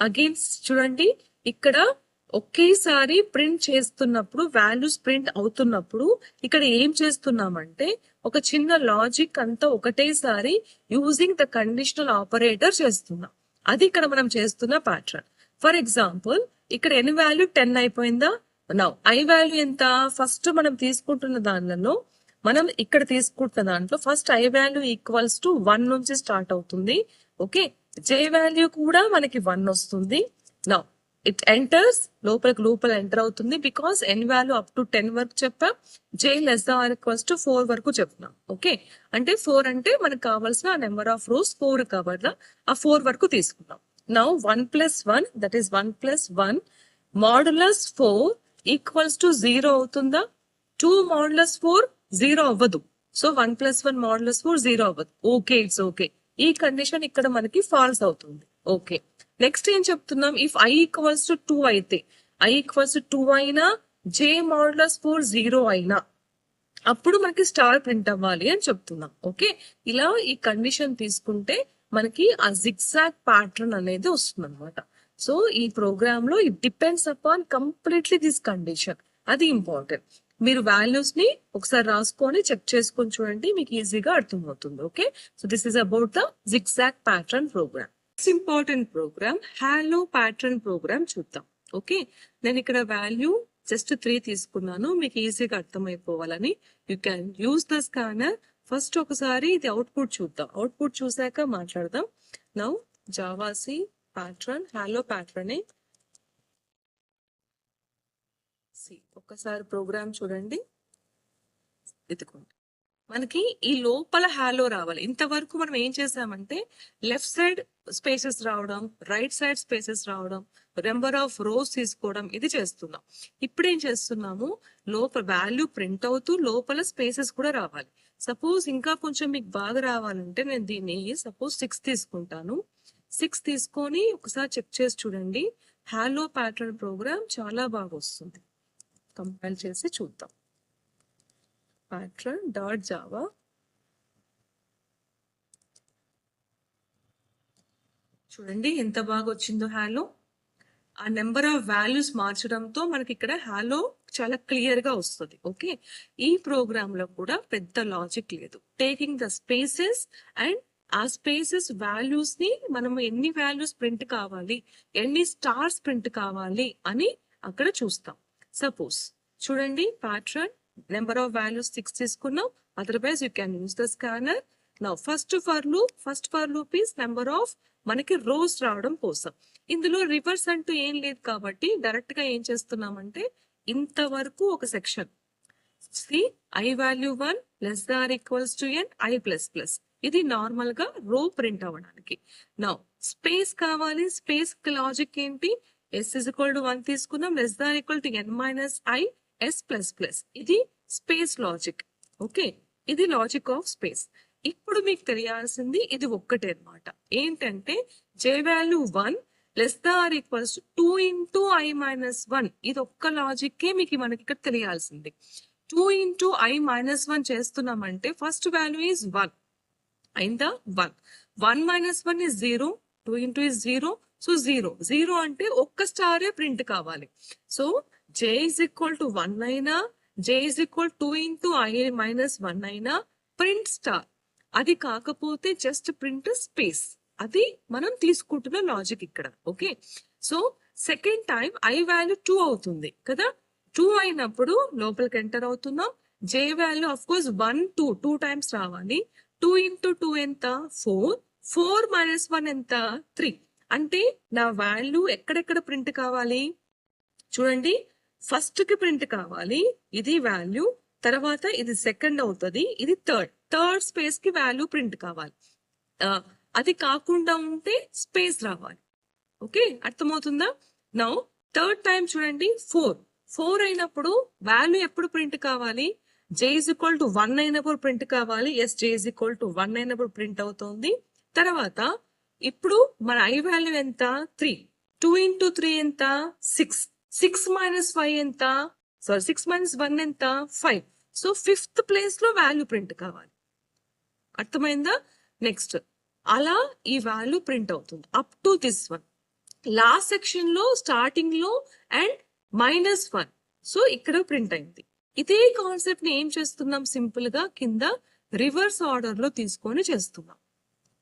Again చూడండి ఇక్కడ ఒకేసారి ప్రింట్ చేస్తున్నప్పుడు, వాల్యూస్ ప్రింట్ అవుతున్నప్పుడు ఇక్కడ ఏం చేస్తున్నామంటే ఒక చిన్న లాజిక్ అంతా ఒకటేసారి యూజింగ్ ద కండిషనల్ ఆపరేటర్ చేస్తున్నాం. అది ఇక్కడ మనం చేస్తున్న ప్యాటర్న్. ఫర్ ఎగ్జాంపుల్ ఇక్కడ ఎన్ని వాల్యూ 10 అయిపోయిందా. నౌ ఐ వాల్యూ ఎంత, ఫస్ట్ మనం తీసుకుంటున్న దానిలో, మనం ఇక్కడ తీసుకుంటున్న దాంట్లో first I value equals to 1 నుంచి స్టార్ట్ అవుతుంది. ఓకే, జే వాల్యూ కూడా మనకి 1 వస్తుంది. నౌ ఇట్ ఎంటర్స్, లోపల ఎంటర్ అవుతుంది, because N value up to 10 వరకు చెప్పా, J less than equals to 4 వరకు చెప్తున్నాం. ఓకే, అంటే 4 అంటే మనకు కావాల్సిన నెంబర్ ఆఫ్ రోస్ 4 కాబట్టి ఆ 4 వరకు తీసుకున్నాం. Now 1 plus 1 that is 1 plus 1 modulus 4 equals to 0 అవుతుందా. 2 మాడ్యులస్ 4 0 అవ్వదు. సో 1 ప్లస్ 1 మాడ్యులస్ 4 0 అవ్వదు. Okay, it's okay. ఈ కండిషన్ ఇక్కడ మనకి ఫాల్స్ అవుతుంది. ఓకే, నెక్స్ట్ ఏం చెప్తున్నాం, ఇఫ్ i ఈక్వల్స్ టు 2 అయితే, i ఈక్వల్స్ టు 2 అయినా, j మాడ్యులస్ 4 0 అయినా అప్పుడు మనకి స్టార్ ప్రింట్ అవ్వాలి అని చెప్తున్నాం. ఓకే, ఇలా ఈ కండిషన్ తీసుకుంటే మనకి ఆ జిగ్జాగ్ ప్యాటర్న్ అనేది వస్తుంది అనమాట. సో ఈ ప్రోగ్రామ్ లో it depends upon completely this condition. అది ఇంపార్టెంట్. మీరు వాల్యూస్ ని ఒకసారి రాసుకొని చెక్ చేసుకొని చూడండి, మీకు ఈజీగా అర్థమవుతుంది. Okay, so this is about the zigzag pattern program. Important program hollow pattern program చూద్దాం. ఓకే, నేను ఇక్కడ వాల్యూ జస్ట్ 3 తీసుకున్నాను, మీకు ఈజీగా అర్థమైపోవాలని. You can use the scanner. First ఒకసారి ఇది అవుట్పుట్ చూద్దాం, అవుట్పుట్ చూసాక మాట్లాడదాం. నౌ జావాసి ప్యాటర్న్, హాలో ప్యాటర్న్. ఒకసారి ప్రోగ్రామ్ చూడండి, ఎత్తుకోండి. మనకి ఈ లోపల హాలో రావాలి. ఇంతవరకు మనం ఏం చేసామంటే లెఫ్ట్ సైడ్ స్పేసెస్ రావడం, రైట్ సైడ్ స్పేసెస్ రావడం, నెంబర్ ఆఫ్ రోస్ తీసుకోవడం, ఇది చేస్తున్నాం. ఇప్పుడు ఏం చేస్తున్నాము, లోపల వాల్యూ ప్రింట్ అవుతూ లోపల స్పేసెస్ కూడా రావాలి. సపోజ్ ఇంకా కొంచెం మీకు బాగా రావాలంటే నేను దీన్ని సపోజ్ 6 తీసుకుంటాను. 6 తీసుకొని ఒకసారి చెక్ చేసి చూడండి, హాలో ప్యాటర్న్ ప్రోగ్రామ్ చాలా బాగా వస్తుంది. కంపైల్ చేసి చూద్దాం. pattern.java. చూడండి ఎంత బాగా వచ్చిందో హాలో. ఆ నెంబర్ ఆఫ్ వాల్యూస్ మార్చడంతో మనకి ఇక్కడ హాలో చాలా క్లియర్ గా వస్తుంది. ఓకే, ఈ ప్రోగ్రామ్ లో కూడా పెద్ద లాజిక్ లేదు. టేకింగ్ ద స్పేసెస్ అండ్ ఆ స్పేసెస్ వాల్యూస్ ని మనము ఎన్ని వాల్యూస్ ప్రింట్ కావాలి, ఎన్ని స్టార్స్ ప్రింట్ కావాలి అని అక్కడ చూస్తాం. సపోజ్ చూడండి, ప్యాటర్న్ నెంబర్ ఆఫ్ వాల్యూస్ 6 తీసుకున్నాం, otherwise you can use the scanner. నా first for loop is number of మనకి రోస్ రావడం కోసం. ఇందులో రివర్స్ అంటూ ఏం లేదు కాబట్టి డైరెక్ట్ గా ఏం చేస్తున్నామంటే ఇంతవరకు ఒక section C I value 1 less than equals to N I plus plus. ఇది నార్మల్ గా రో ప్రింట్ అవ్వడానికి. నా స్పేస్ కావాలి, స్పేస్ కి లాజిక్ ఏంటి, ఎస్ ఇస్ ఈక్వల్ టు 1 తీసుకున్నాం, less than equal to n minus i s plus plus. ఇది స్పేస్ లాజిక్. ఓకే, ఇది లాజిక్ ఆఫ్ స్పేస్. ఇప్పుడు మీకు తెలియాల్సింది ఇది ఒక్కటే అన్నమాట. ఏంటంటే j value 1 less than equals 2 into i minus 1. ఇది ఒక్క లాజిక్కే మీకు మనకి ఇక్కడ తెలియాల్సింది. 2 ఇంటూ ఐ మైనస్ 1 చేస్తున్నామంటే ఫస్ట్ వాల్యూ ఈజ్ 1 అయిందా. 1 minus 1 is 0, 2 into is 0, so 0 అంటే ఒక్క స్టారే ప్రింట్ కావాలి. So j is equal to 1 అయినా, j is equal 2 into i minus 1 అయినా ప్రింట్ స్టార్. అది కాకపోతే జస్ట్ ప్రింట్ స్పేస్. అది మనం తీసుకుంటున్న లాజిక్ ఇక్కడ. Okay, so second time I value 2 అవుతుంది కదా. 2 అయినప్పుడు లోపలికి ఎంటర్ అవుతున్నాం. జే వాల్యూ ఆఫ్ కోర్స్ 1 2 టైమ్స్ రావాలి. 2 ఇంటూ 2 ఎంత 4 మైనస్ 1 ఎంత 3. అంటే నా వాల్యూ ఎక్కడెక్కడ ప్రింట్ కావాలి చూడండి. ఫస్ట్ కి ప్రింట్ కావాలి, ఇది వాల్యూ. తర్వాత ఇది సెకండ్ అవుతుంది, ఇది థర్డ్ స్పేస్ కి వాల్యూ ప్రింట్ కావాలి. అది కాకుండా ఉంటే స్పేస్ రావాలి. ఓకే, అర్థమవుతుందా. నౌ థర్డ్ టైం చూడండి 4 అయినప్పుడు వాల్యూ ఎప్పుడు ప్రింట్ కావాలి, జే ఇస్ ఈక్వల్ టు 1 అయినప్పుడు ప్రింట్ కావాలి. Yes, J is equal to 1 అయినప్పుడు ప్రింట్ అవుతుంది. తర్వాత ఇప్పుడు మన ఐ వాల్యూ ఎంత 3, 2 ఇంటూ 3 ఎంత 6 మైనస్ 5 ఎంత 6 మైనస్ 1 ఎంత 5. సో ఫిఫ్త్ ప్లేస్ లో వాల్యూ ప్రింట్ కావాలి. అర్థమైందా. నెక్స్ట్ అలా ఈ వాల్యూ ప్రింట్ అవుతుంది up to this one. Last section లో స్టార్టింగ్ లో అండ్ -1, సో ఇక్కడ ప్రింట్ అయింది. ఇదే కాన్సెప్ట్ ని ఏం చేస్తున్నాం, సింపుల్ గా కింద రివర్స్ ఆర్డర్ లో తీసుకొని చేస్తున్నాం.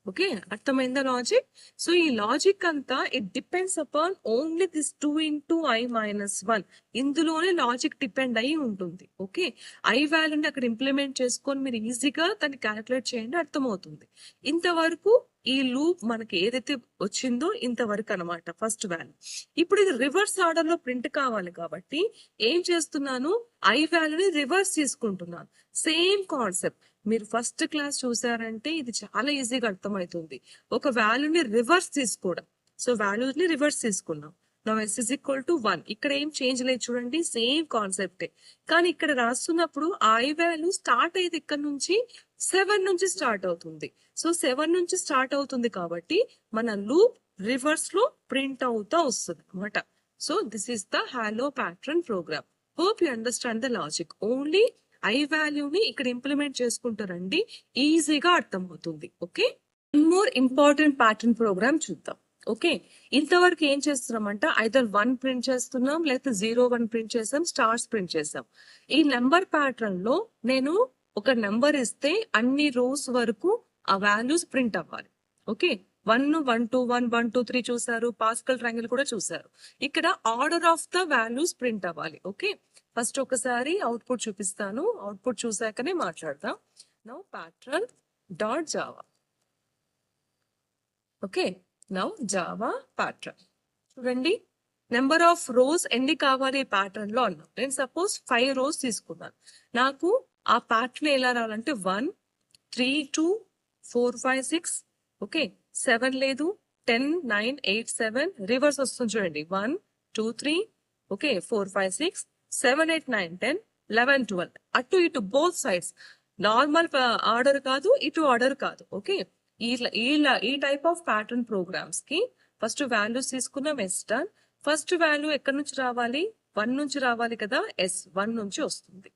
ఓకే, అర్థమైందా లాజిక్. సో ఈ లాజిక్ అంతా it depends upon only this 2 into i minus 1. ఇందులోనే లాజిక్ డిపెండ్ అయి ఉంటుంది. ఓకే, ఐ వాల్యూని అక్కడ ఇంప్లిమెంట్ చేసుకొని మీరు ఈజీగా దాన్ని క్యాలిక్యులేట్ చేయండి, అర్థమవుతుంది. ఇంతవరకు ఈ లూప్ మనకి ఏదైతే వచ్చిందో ఇంతవరకు అనమాట ఫస్ట్ వాల్యూ. ఇప్పుడు ఇది రివర్స్ ఆర్డర్ లో ప్రింట్ కావాలి కాబట్టి ఏం చేస్తున్నాను, ఐ వాల్యూని రివర్స్ తీసుకుంటున్నాను. సేమ్ కాన్సెప్ట్ మీరు ఫస్ట్ క్లాస్ చూసారంటే ఇది చాలా ఈజీగా అర్థమవుతుంది. ఒక వాల్యూని రివర్స్ తీసుకోవడం. సో వాల్యూని రివర్స్ తీసుకున్నాం. నా ఎస్ ఇస్ ఈక్వల్ టు 1. ఇక్కడ ఏం చేంజ్ లేదు చూడండి, సేమ్ కాన్సెప్టే. కానీ ఇక్కడ రాస్తున్నప్పుడు ఐ వాల్యూ స్టార్ట్ అయ్యేది ఇక్కడ నుంచి 7 నుంచి స్టార్ట్ అవుతుంది. సో 7 నుంచి స్టార్ట్ అవుతుంది కాబట్టి మన లూప్ రివర్స్ లో ప్రింట్ అవుతా వస్తుంది అనమాట. So this is the hollow pattern program. Hope you understand the logic. Only I వాల్యూని ఇక్కడ ఇంప్లిమెంట్ చేసుకుంటారండి, ఈజీగా అర్థమవుతుంది. Okay, more important pattern program చూద్దాం. ఓకే, ఇంతవరకు ఏం చేస్తున్నామంటే ఐదర్ 1 ప్రింట్ చేస్తున్నాం, లేకపోతే 0 1 ప్రింట్ చేసాం, స్టార్స్ ప్రింట్ చేసాం. ఈ నెంబర్ ప్యాటర్న్ లో నేను ఒక నెంబర్ ఇస్తే అన్ని రోస్ వరకు ఆ వాల్యూస్ ప్రింట్ అవ్వాలి. ఓకే, 1 1 2 1 1 2 3 చూసారు, పాస్కల్ ట్రయాంగిల్ కూడా చూసారు. ఇక్కడ order of the values print అవ్వాలి. ఓకే, ఫస్ట్ ఒకసారి అవుట్పుట్ చూపిస్తాను, అవుట్పుట్ చూసాకనే మాట్లాడదాం. Now pattern dot Java. Okay, now Java pattern చూడండి. నెంబర్ ఆఫ్ రోస్ ఎన్ని కావాలి ప్యాటర్న్ లో అన్నాం. నేను సపోజ్ 5 రోస్ తీసుకున్నాను. నాకు ఆ ప్యాటర్న్ ఎలా రావాలంటే 1 3 2 4 5 6. ఓకే, 7 లేదు, 10 9 8 7 రివర్స్ వస్తుంది చూడండి. 1 2 3. ఓకే, 4 5 6 7 8 9 10 11 12. అటు ఇటు బోత్ సైడ్స్. నార్మల్ ఆర్డర్ కాదు, ఇటు ఆర్డర్ కాదు. ఓకే, ఈ టైప్ ఆఫ్ ప్యాటర్న్ ప్రోగ్రామ్స్ కి ఫస్ట్ వాల్యూస్ తీసుకున్నాం, ఎస్ డన్. ఫస్ట్ వాల్యూ ఎక్కడి నుంచి రావాలి, 1 నుంచి రావాలి కదా, ఎస్ 1 నుంచి వస్తుంది,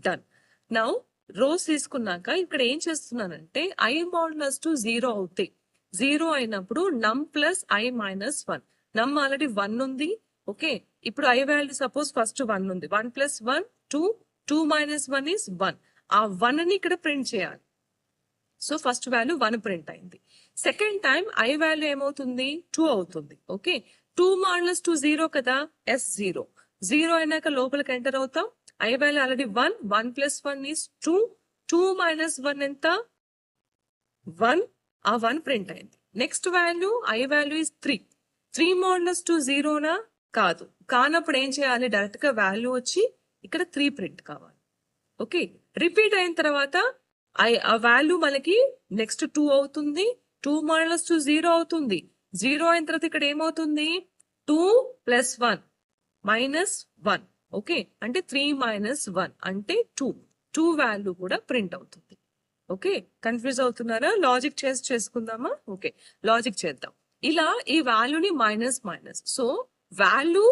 డన్. నౌ రోస్ తీసుకున్నాక ఇక్కడ ఏం చేస్తున్నానంటే ఐ మోడ్యులస్ టు 0 అవుతాయి. 0 అయినప్పుడు నమ్ ప్లస్ ఐ మైనస్ 1. నమ్ ఆల్రెడీ 1 ఉంది. ఓకే, ఇప్పుడు ఐ వాల్యూ సపోజ్ ఫస్ట్ 1 ఉంది. 1 ప్లస్ 1 2, 2 మైనస్ 1 ఈస్ 1. ఆ 1 ని ఇక్కడ ప్రింట్ చేయాలి. సో ఫస్ట్ వాల్యూ 1 ప్రింట్ అయింది. సెకండ్ టైం ఐ వాల్యూ ఏమవుతుంది 2 అవుతుంది. ఓకే, 2 మోడ్యులస్ టు 0 కదా, ఎస్ 0. 0 అయినాక లోపలికి ఎంటర్ అవుతాం. I value already 1 plus 1 is 2, 2 minus 1 ఎంత 1, ఆ 1 ప్రింట్ అయింది. Next value I value is 3. 3 modulus to 0 నా కాదు. కానప్పుడు ఏం చేయాలి, డైరెక్ట్ గా వాల్యూ వచ్చి ఇక్కడ 3 ప్రింట్ కావాలి. ఓకే, రిపీట్ అయిన తర్వాత ఆ వాల్యూ మనకి నెక్స్ట్ 2 అవుతుంది. 2 మోడ్లెస్ టు 0 అవుతుంది. 0 అయిన తర్వాత ఇక్కడ ఏమవుతుంది 2 + 1 - 1. ఓకే, అంటే 3 - 1 అంటే 2 వాల్యూ కూడా ప్రింట్ అవుతుంది. ఓకే, కన్ఫ్యూజ్ అవుతున్నారా? లాజిక్ చేసుకుందామా? ఓకే, లాజిక్ చేద్దాం. ఇలా ఈ వాల్యూని మైనస్ సో వాల్యూ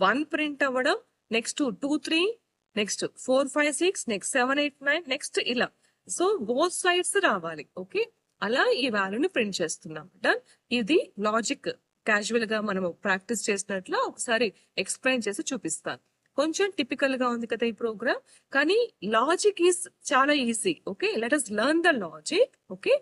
1 ప్రింట్ అవ్వడం, నెక్స్ట్ 2 3, నెక్స్ట్ 4 5 6, నెక్స్ట్ 7 8 9, నెక్స్ట్ ఇలా. సో బోత్ సైడ్స్ రావాలి. ఓకే, అలా ఈ వాల్యూని ప్రింట్ చేస్తున్నాం. డన్. ఇది లాజిక్. క్యాజువల్ గా మనం ప్రాక్టీస్ చేసినట్లు ఒకసారి ఎక్స్ప్లెయిన్ చేసి చూపిస్తాను. కొంచెం టిపికల్ గా ఉంది కదా ఈ ప్రోగ్రామ్, కానీ లాజిక్ ఈస్ చాలా easy. Okay, let us learn the logic. Okay,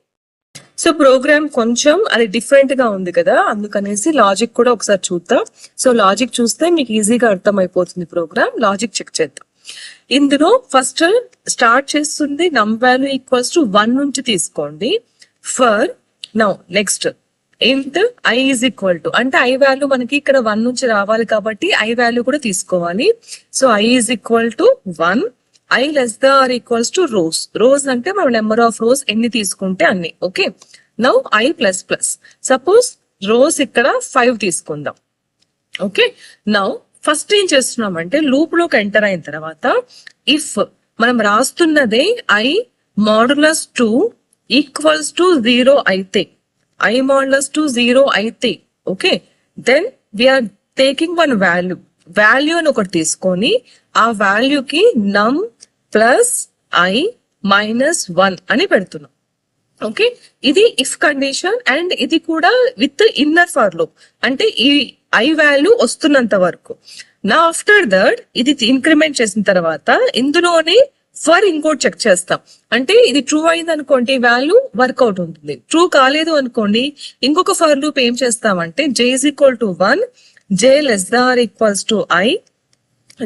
so program కొంచెం అది డిఫరెంట్ గా ఉంది కదా, అందుకనేసి లాజిక్ కూడా ఒకసారి చూద్దాం. సో లాజిక్ చూస్తే మీకు ఈజీగా అర్థం అయిపోతుంది ప్రోగ్రామ్. లాజిక్ చెక్ చేద్దాం. ఇందులో ఫస్ట్ స్టార్ట్ చేస్తుంది నమ్ వాల్యూ ఈక్వల్స్ టు 1 నుంచి తీసుకోండి. ఫర్ నౌ నెక్స్ట్ ఇంట్ I ఈజ్ ఈక్వల్ టు, అంటే I వాల్యూ మనకి ఇక్కడ 1 నుంచి రావాలి కాబట్టి I వాల్యూ కూడా తీసుకోవాలి. So I is equal to 1. I less than or equals to rows. Rows అంటే మనం నెంబర్ ఆఫ్ రోస్ ఎన్ని తీసుకుంటే అన్ని. Okay, now I plus plus. Suppose rows ఇక్కడ 5 తీసుకుందాం. ఓకే, నౌ ఫస్ట్ ఏం చేస్తున్నామంటే లూప్ లోకి ఎంటర్ అయిన తర్వాత ఇఫ్ మనం రాస్తున్నదే I మోడులస్ 2 ఈక్వల్స్ టు 0 అయితే, I మోడులస్ 2 0 అయితే, okay, then we are taking one value అని ఒకటి తీసుకొని ఆ వాల్యూకి నమ్ ప్లస్ I -1 అని పెడుతున్నాం. ఓకే, ఇది ఇఫ్ కండిషన్ అండ్ ఇది కూడా విత్ ఇన్నర్ ఫర్ లూప్, అంటే ఈ I వాల్యూ వస్తున్నంత వరకు. నా ఆఫ్టర్ దట్ ఇది ఇంక్రిమెంట్ చేసిన తర్వాత ఇందులోనే ఫర్ ఇంకోటి చెక్ చేస్తాం. అంటే ఇది ట్రూ అయింది అనుకోండి వాల్యూ వర్కౌట్ ఉంటుంది. ట్రూ కాలేదు అనుకోండి ఇంకొక ఫర్ లూప్ ఏం చేస్తామంటే J is equal to 1, J less than equals to I,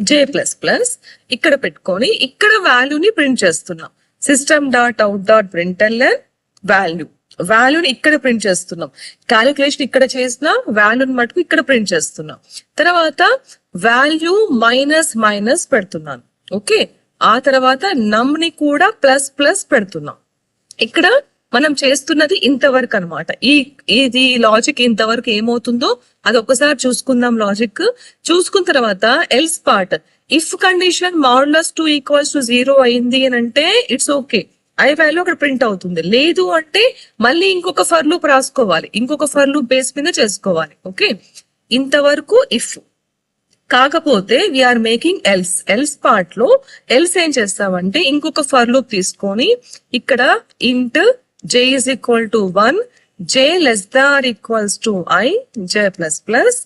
J plus plus ఇక్కడ పెట్టుకొని ఇక్కడ వాల్యూని ప్రింట్ చేస్తున్నాం. system.out.println వాల్యూని ఇక్కడ ప్రింట్ చేస్తున్నాం. క్యాలిక్యులేషన్ ఇక్కడ చేసిన వాల్యూని మటుకు ఇక్కడ ప్రింట్ చేస్తున్నాం. తర్వాత వాల్యూ మైనస్ పెడుతున్నాను. ఓకే, ఆ తర్వాత నమ్ ని కూడా ప్లస్ ప్లస్ పెడుతున్నాం. ఇక్కడ మనం చేస్తున్నది ఇంతవరకు అనమాట. ఇది లాజిక్ ఇంతవరకు ఏమవుతుందో అది ఒకసారి చూసుకుందాం. లాజిక్ చూసుకున్న తర్వాత else part, if condition modulus 2 equals to 0 అయింది అని అంటే ఇట్స్ ఓకే, I వాల్యూ అక్కడ ప్రింట్ అవుతుంది. లేదు అంటే మళ్ళీ ఇంకొక ఫర్ లూప్ రాసుకోవాలి, ఇంకొక ఫర్ లూప్ బేస్ మీద చేసుకోవాలి. ఓకే, ఇంతవరకు ఇఫ్. కాకపోతే వీఆర్ మేకింగ్ ఎల్స్ పార్ట్ లో ఎల్స్ ఏం చేస్తామంటే ఇంకొక ఫర్ లూప్ తీసుకొని ఇక్కడ int J is equal to 1, J less than equals to I, J plus plus.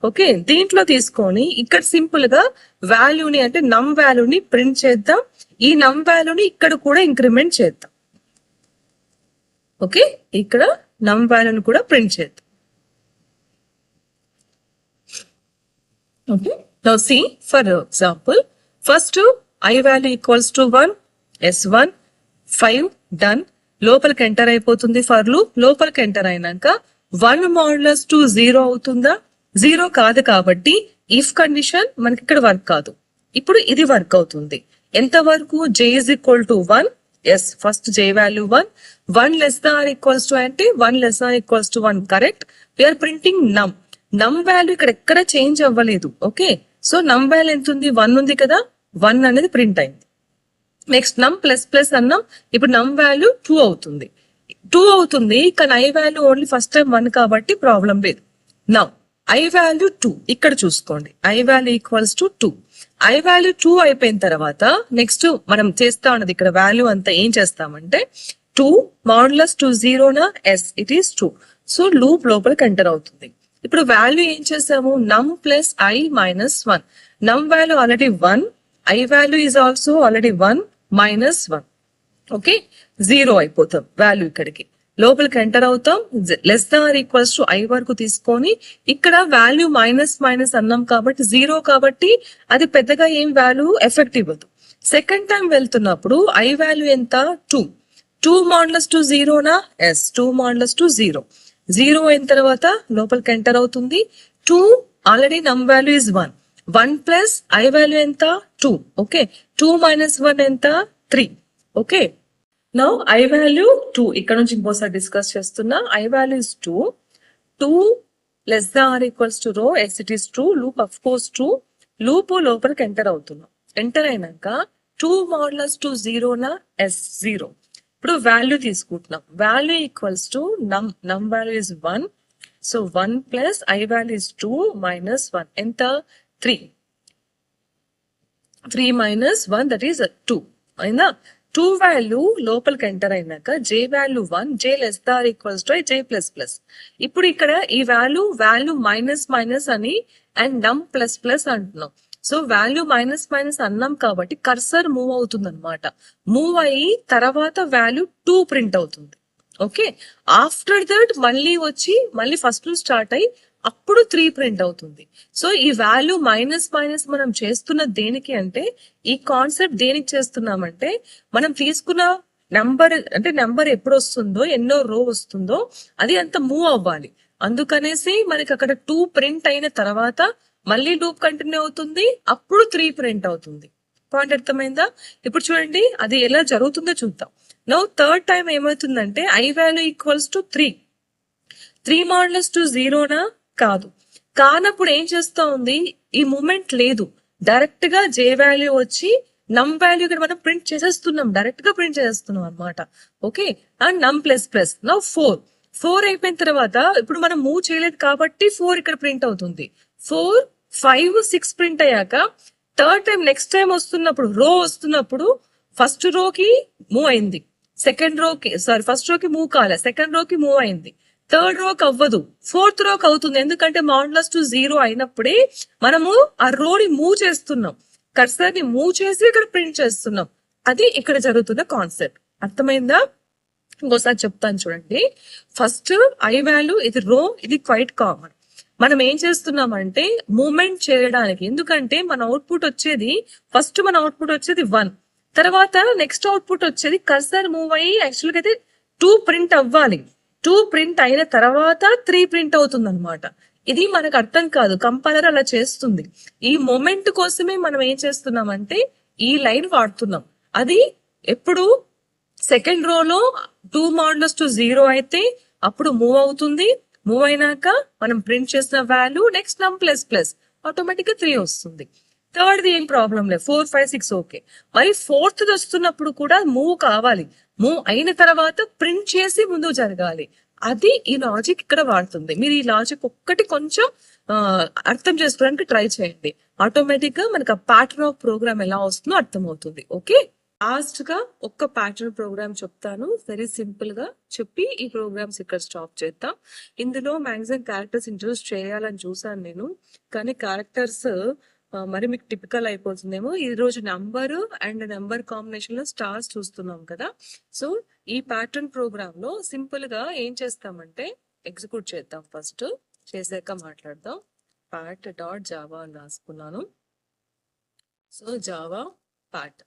Okay, దీంట్లో తీసుకొని ఇక్కడ సింపుల్ గా వాల్యూని అంటే నమ్ వాల్యూని ప్రింట్ చేద్దాం. ఈ నమ్ వాల్యూని ఇక్కడ కూడా ఇంక్రిమెంట్ చేద్దాం. ఓకే, ఇక్కడ నమ్ వాల్యూని కూడా ప్రింట్ చేద్దాం. Okay, now see for example first I value equals to 1, S1 5 done. లోపలికి ఎంటర్ అయిపోతుంది ఫర్ లూప్. లోపలికి ఎంటర్ అయినాక 1 మోడులస్ 2 0 అవుతుందా? 0 కాదు కాబట్టి ఇఫ్ కండిషన్ మనకి ఇక్కడ వర్క్ కాదు. ఇప్పుడు ఇది వర్క్ అవుతుంది. ఎంత వరకు? J is equal to 1. Yes, first J value 1 less than equals to అంటే 1 less than equals to 1 correct. We are printing num value ఇక్కడ ఎక్కడ చేంజ్ అవ్వలేదు. ఓకే, సో నమ్ వాల్యూ ఎంత ఉంది? 1 ఉంది కదా, 1 అనేది ప్రింట్ అయింది. నెక్స్ట్ నమ్ ప్లస్ ప్లస్ అన్నాం. ఇప్పుడు నమ్ వాల్యూ 2 అవుతుంది. 2 అవుతుంది, కానీ I value only first time 1 కాబట్టి ప్రాబ్లం లేదు. నౌ I వాల్యూ 2 ఇక్కడ చూసుకోండి. I value equals to 2. I value 2 అయిపోయిన తర్వాత నెక్స్ట్ మనం చేస్తా ఉన్నది ఇక్కడ వాల్యూ అంతా ఏం చేస్తామంటే 2 మోడులస్ 2 0 నా? Yes, it is 2. So loop లోపలికి ఎంటర్ అవుతుంది. ఇప్పుడు వాల్యూ ఏం చేసాము? నమ్ plus I -1. Num value already 1, I value is also already 1 -1. Okay, 0 అయిపోతాం. వాల్యూ ఇక్కడికి లోపలికి ఎంటర్ అవుతాం. Less than equals to I వరకు తీసుకొని ఇక్కడ వాల్యూ మైనస్ అన్నాం కాబట్టి 0 కాబట్టి అది పెద్దగా ఏం వాల్యూ ఎఫెక్ట్ ఇవ్వదు. సెకండ్ టైం వెళ్తున్నప్పుడు ఐ వాల్యూ ఎంత 2. 2 మాడ్యులస్ టు జీరోనా? Yes, 2 modulus two zero. Zero అయిన తర్వాత లోపలికి ఎంటర్ అవుతుంది. 2 already num value is 1. 1 plus i value ఎంత? 2. ఓకే, 2 మైనస్ 1 ఎంత? 3. Okay, now i value 2. ఇక్కడ నుంచి ఇంకోసారి డిస్కస్ చేస్తున్నా. I value is 2. 2 less than or equals to row, yes it is true. Loop of course true. Loop లోపలికి ఎంటర్ అవుతున్నాం. ఎంటర్ అయినాక 2 మాడ్యులస్ టు జీరోనా? ఎస్, 0. ఇప్పుడు వాల్యూ తీసుకుంటున్నాం. వాల్యూ ఈక్వల్స్ టు నమ్ value is 1. So 1 plus i value is 2 minus 1 ఎంత? 3. 3 మైనస్ 1 దట్ ఈస్ 2 అయినా. 2 వాల్యూ లోపలికి ఎంటర్ అయినాక j value 1, j less than equals to j plus plus. ఇప్పుడు ఇక్కడ ఈ వాల్యూ మైనస్ మైనస్ అని అండ్ నమ్ ప్లస్ ప్లస్ అంటున్నాం. సో వాల్యూ మైనస్ మైనస్ అన్నాం కాబట్టి కర్సర్ మూవ్ అవుతుంది అనమాట. మూవ్ అయ్యి తర్వాత వాల్యూ 2 ప్రింట్ అవుతుంది. ఓకే, ఆఫ్టర్ దట్ మళ్ళీ ఫస్ట్ నుంచి స్టార్ట్ అయ్యి అప్పుడు 3 ప్రింట్ అవుతుంది. సో ఈ వాల్యూ మైనస్ మైనస్ మనం చేస్తున్న దేనికి అంటే, ఈ కాన్సెప్ట్ దేనికి చేస్తున్నామంటే, మనం తీసుకున్న నెంబర్ ఎప్పుడు వస్తుందో, ఎన్నో రో వస్తుందో అది అంత మూవ్ అవ్వాలి. అందుకనేసి మనకి అక్కడ 2 ప్రింట్ అయిన తర్వాత మళ్ళీ లూప్ కంటిన్యూ అవుతుంది, అప్పుడు 3 ప్రింట్ అవుతుంది. పాయింట్ అర్థమైందా? ఇప్పుడు చూడండి అది ఎలా జరుగుతుందో చూద్దాం. నౌ థర్డ్ టైం ఏమవుతుందంటే i value equals to 3. 3 modulus two జీరోనా? కాదు. కానప్పుడు ఏం చేస్తా ఉంది, ఈ మూమెంట్ లేదు. డైరెక్ట్ గా జే వాల్యూ వచ్చి నమ్ వాల్యూ ఇక్కడ మనం ప్రింట్ చేసేస్తున్నాం, డైరెక్ట్ గా ప్రింట్ చేసేస్తున్నాం అనమాట. Okay, and num plus plus. Now 4 అయిపోయిన తర్వాత ఇప్పుడు మనం మూవ్ చేయలేదు కాబట్టి 4 ఇక్కడ ప్రింట్ అవుతుంది. 4, 5, 6 ప్రింట్ అయ్యాక థర్డ్ టైం నెక్స్ట్ టైం వస్తున్నప్పుడు ఫస్ట్ రోకి మూవ్ అయింది, ఫస్ట్ రోకి మూవ్ కాలే, సెకండ్ రోకి మూవ్ అయింది, థర్డ్ రోకి అవ్వదు, ఫోర్త్ రోకి అవుతుంది. ఎందుకంటే మాడ్యులస్ టు జీరో అయినప్పుడే మనము ఆ రోని మూవ్ చేస్తున్నాం, కర్సర్ ని మూవ్ చేసి ఇక్కడ ప్రింట్ చేస్తున్నాం. అది ఇక్కడ జరుగుతున్న కాన్సెప్ట్. అర్థమైందా? ఇంకోసారి చెప్తాను చూడండి. ఫస్ట్ ఐ వాల్యూ ఇది రో, ఇది క్వైట్ కామన్. మనం ఏం చేస్తున్నామంటే మూమెంట్ చేయడానికి, ఎందుకంటే మన అవుట్పుట్ వచ్చేది ఫస్ట్ 1, తర్వాత నెక్స్ట్ అవుట్పుట్ వచ్చేది కర్సర్ మూవ్ అయ్యి యాక్చువల్గా అయితే 2 ప్రింట్ అవ్వాలి. 2 ప్రింట్ అయిన తర్వాత 3 ప్రింట్ అవుతుంది అనమాట. ఇది మనకు అర్థం కాదు, కంపైలర్ అలా చేస్తుంది. ఈ మూమెంట్ కోసమే మనం ఏం చేస్తున్నామంటే ఈ లైన్ వాడుతున్నాం. అది ఎప్పుడు సెకండ్ రోలో 2 మాడ్యులస్ టు జీరో అయితే అప్పుడు మూవ్ అవుతుంది. మూవ్ అయినాక మనం ప్రింట్ చేసిన వాల్యూ నెక్స్ట్ నమ్ ప్లస్ ప్లస్ ఆటోమేటిక్ గా 3 వస్తుంది. థర్డ్ ఏం ప్రాబ్లం లేదు, 4, 5, 6 ఓకే. మరి ఫోర్త్ వస్తున్నప్పుడు కూడా మూవ్ కావాలి. మూవ్ అయిన తర్వాత ప్రింట్ చేసి ముందు జరగాలి. అది ఈ లాజిక్ ఇక్కడ వాడుతుంది. మీరు ఈ లాజిక్ ఒక్కటి కొంచెం అర్థం చేసుకోవడానికి ట్రై చేయండి. ఆటోమేటిక్ గా మనకు ఆ ప్యాటర్న్ ఆఫ్ ప్రోగ్రామ్ ఎలా వస్తుందో అర్థమవుతుంది. ఓకే, లాస్ట్ గా ఒక్క ప్యాటర్న్ ప్రోగ్రామ్ చెప్తాను, వెరీ సింపుల్ గా చెప్పి ఈ ప్రోగ్రామ్స్ ఇక్కడ స్టాప్ చేద్దాం. ఇందులో మాక్సిమం క్యారెక్టర్స్ ఇంట్రొడ్యూస్ చేయాలని చూసాను నేను, కానీ క్యారెక్టర్స్ మరి మీకు టిపికల్ అయిపోతుందేమో. ఈ రోజు నంబర్ అండ్ నెంబర్ కాంబినేషన్ లో స్టార్స్ చూస్తున్నాం కదా. సో ఈ ప్యాటర్న్ ప్రోగ్రామ్ లో సింపుల్ గా ఏం చేస్తామంటే ఎగ్జిక్యూట్ చేద్దాం. ఫస్ట్ చేసాక మాట్లాడదాం. pat.java అని రాసుకున్నాను. So Java Pat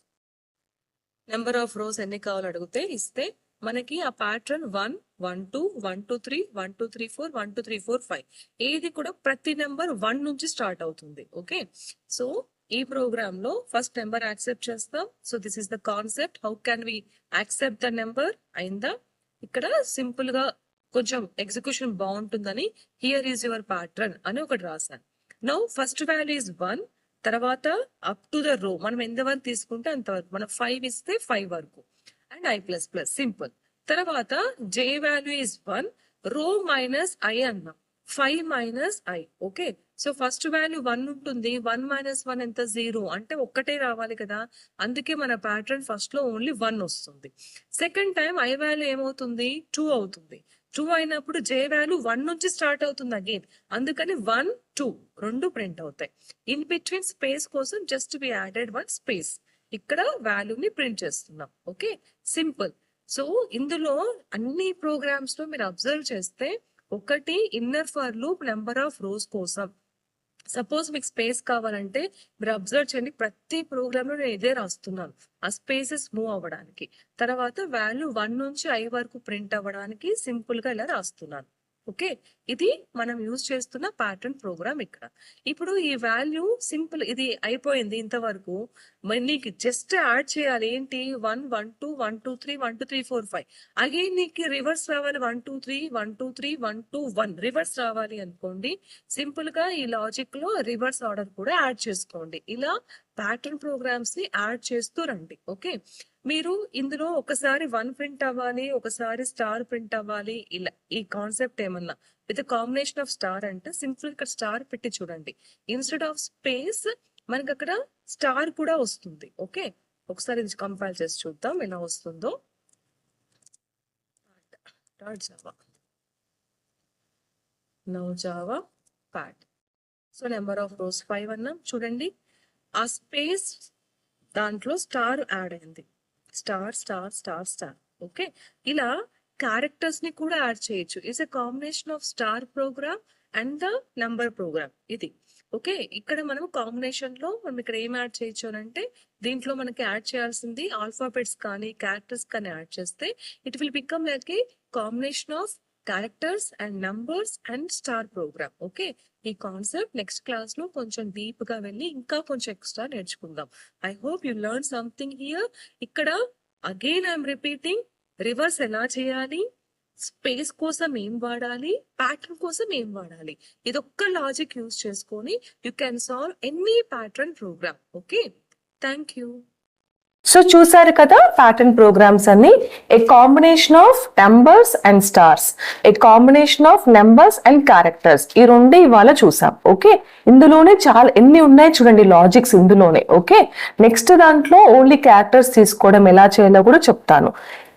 number of rows ఎన్ని కావాలో అడిగితే ఇస్తే మనకి ఆ ప్యాటర్న్ 1, 1, 2, 1, 2, 3, 1, 2, 3, 4, 1, 2, 3, 4, 5 ఏది కూడా ప్రతి నెంబర్ 1 నుంచి స్టార్ట్ అవుతుంది. ఓకే, సో ఈ ప్రోగ్రామ్ లో ఫస్ట్ నెంబర్ యాక్సెప్ట్ చేస్తాం. So this is the concept, how can we accept the number. అయిందా? ఇక్కడ సింపుల్ గా కొంచెం ఎగ్జిక్యూషన్ బాగుంటుందని హియర్ ఈజ్ యువర్ ప్యాటర్న్ అని ఒకటి రాశాను. నౌ ఫస్ట్ వాల్యూ ఇస్ 1, తర్వాత అప్ టు ద రో మనం ఎంతవరకు తీసుకుంటే అంతవరకు, మనం 5 ఇస్తే 5 వరకు and I plus plus simple. తర్వాత జే వాల్యూ ఇస్ 1, రో మైనస్ ఐ అన్నాం, 5 minus I. Okay, so first value 1 ఉంటుంది, 1 మైనస్ 1 ఎంత? 0. అంటే ఒక్కటే రావాలి కదా, అందుకే మన ప్యాటర్న్ ఫస్ట్ లో ఓన్లీ 1 వస్తుంది. సెకండ్ టైం ఐ వాల్యూ ఏమవుతుంది? 2 అవుతుంది. 2 అయినప్పుడు జే వాల్యూ 1 నుంచి స్టార్ట్ అవుతుంది అగైన్, అందుకని 1, 2 రెండు ప్రింట్ అవుతాయి. ఇన్ బిట్వీన్ స్పేస్ కోసం జస్ట్ వి యాడెడ్ 1 స్పేస్, ఇక్కడ వాల్యూని ప్రింట్ చేస్తున్నాం. Okay, simple. సో ఇందులో అన్ని ప్రోగ్రామ్స్ లో మీరు అబ్జర్వ్ చేస్తే ఒకటి inner for loop number of rose కోసం, సపోజ్ మీకు స్పేస్ కావాలంటే మీరు అబ్జర్వ్ చేయండి, ప్రతి ప్రోగ్రామ్ లో నేను ఇదే రాస్తున్నాను, ఆ స్పేసెస్ మూవ్ అవ్వడానికి. తర్వాత వాల్యూ 1 నుంచి I వరకు ప్రింట్ అవ్వడానికి సింపుల్ గా ఇలా రాస్తున్నాను. ఓకే, ఇది మనం యూజ్ చేస్తున్న ప్యాటర్న్ ప్రోగ్రామ్. ఇక్కడ ఇప్పుడు ఈ వాల్యూ సింపుల్, ఇది అయిపోయింది ఇంతవరకు. మరి నీకు జస్ట్ యాడ్ చేయాలి ఏంటి, 1 1 2 1 2 3 1 2 3 4 5. అగైన్ నీకు రివర్స్ రావాలి, 1 2 3 1 2 3 1 2 1 రివర్స్ రావాలి అనుకోండి. సింపుల్ గా ఈ లాజిక్ లో రివర్స్ ఆర్డర్ కూడా యాడ్ చేసుకోండి. ఇలా ప్యాటర్న్ ప్రోగ్రామ్స్ ని యాడ్ చేస్తూ రండి. ఓకే, మీరు ఇందులో ఒకసారి 1 ప్రింట్ అవ్వాలి, ఒకసారి స్టార్ ప్రింట్ అవ్వాలి, ఇలా ఈ కాన్సెప్ట్ ఏమన్నా విత్ కాంబినేషన్ ఆఫ్ స్టార్ అంటే సింపుల్ ఇక్కడ స్టార్ పెట్టి చూడండి. ఇన్స్టెడ్ ఆఫ్ స్పేస్ మనకి అక్కడ స్టార్ కూడా వస్తుంది. ఓకే, ఒకసారి ఇది కంపైల్ చేసి చూద్దాం ఎలా వస్తుందో. Java pat. So number of rows 5 అన్నాం. చూడండి ఆ స్పేస్ దాంట్లో స్టార్ యాడ్ అయింది, star star star star. Okay, ఇలా క్యారెక్టర్స్ ని కూడా యాడ్ చేయొచ్చు. It's a combination of star program and the number program ఇది. ఓకే, ఇక్కడ మనం కాంబినేషన్ లో మనం ఇక్కడ ఏం యాడ్ చేయొచ్చు అని అంటే, దీంట్లో మనకి యాడ్ చేయాల్సింది ఆల్ఫాబెట్స్ కానీ క్యారెక్టర్స్ కానీ యాడ్ చేస్తే it will become like a combination of characters and numbers and star program. Okay, ఈ కాన్సెప్ట్ నెక్స్ట్ క్లాస్ లో కొంచెం డీప్ గా వెళ్ళి ఇంకా కొంచెం ఎక్స్ట్రా నేర్చుకుందాం. I hope you learn something here. ఇక్కడ అగైన్ ఐఎమ్ రిపీటింగ్, రివర్స్ ఎలా చేయాలి, స్పేస్ కోసం ఏం వాడాలి, ప్యాటర్న్ కోసం ఏం వాడాలి, ఇదొక్క లాజిక్ యూజ్ చేసుకొని you can solve any pattern program. Okay, thank you. So చూసారు కదా ప్యాటర్న్ ప్రోగ్రామ్స్ అన్ని, a combination of numbers and stars, a combination of numbers and characters, ఈ రెండే ఇవాళ చూసాం. ఓకే, ఇందులోనే చాలా ఎన్ని ఉన్నాయి చూడండి లాజిక్స్ ఇందులోనే. ఓకే, నెక్స్ట్ దాంట్లో ఓన్లీ క్యారెక్టర్స్ తీసుకోవడం ఎలా చేయాలో కూడా చెప్తాను.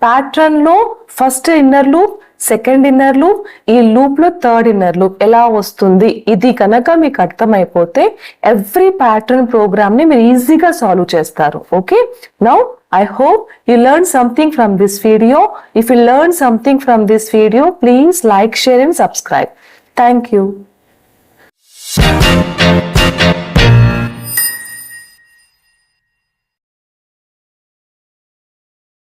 ప్యాటర్న్ లో first inner loop, second inner loop, ఈ లూప్ లో థర్డ్ ఇన్నర్ లూప్ ఎలా వస్తుంది, ఇది కనుక మీకు అర్థమైపోతే ఎవ్రీ ప్యాటర్న్ ప్రోగ్రామ్ ని మీరు ఈజీగా సాల్వ్ చేస్తారు. Okay, now I hope you learned something from this video. If you learned something from this video, please like, share and subscribe. Thank you.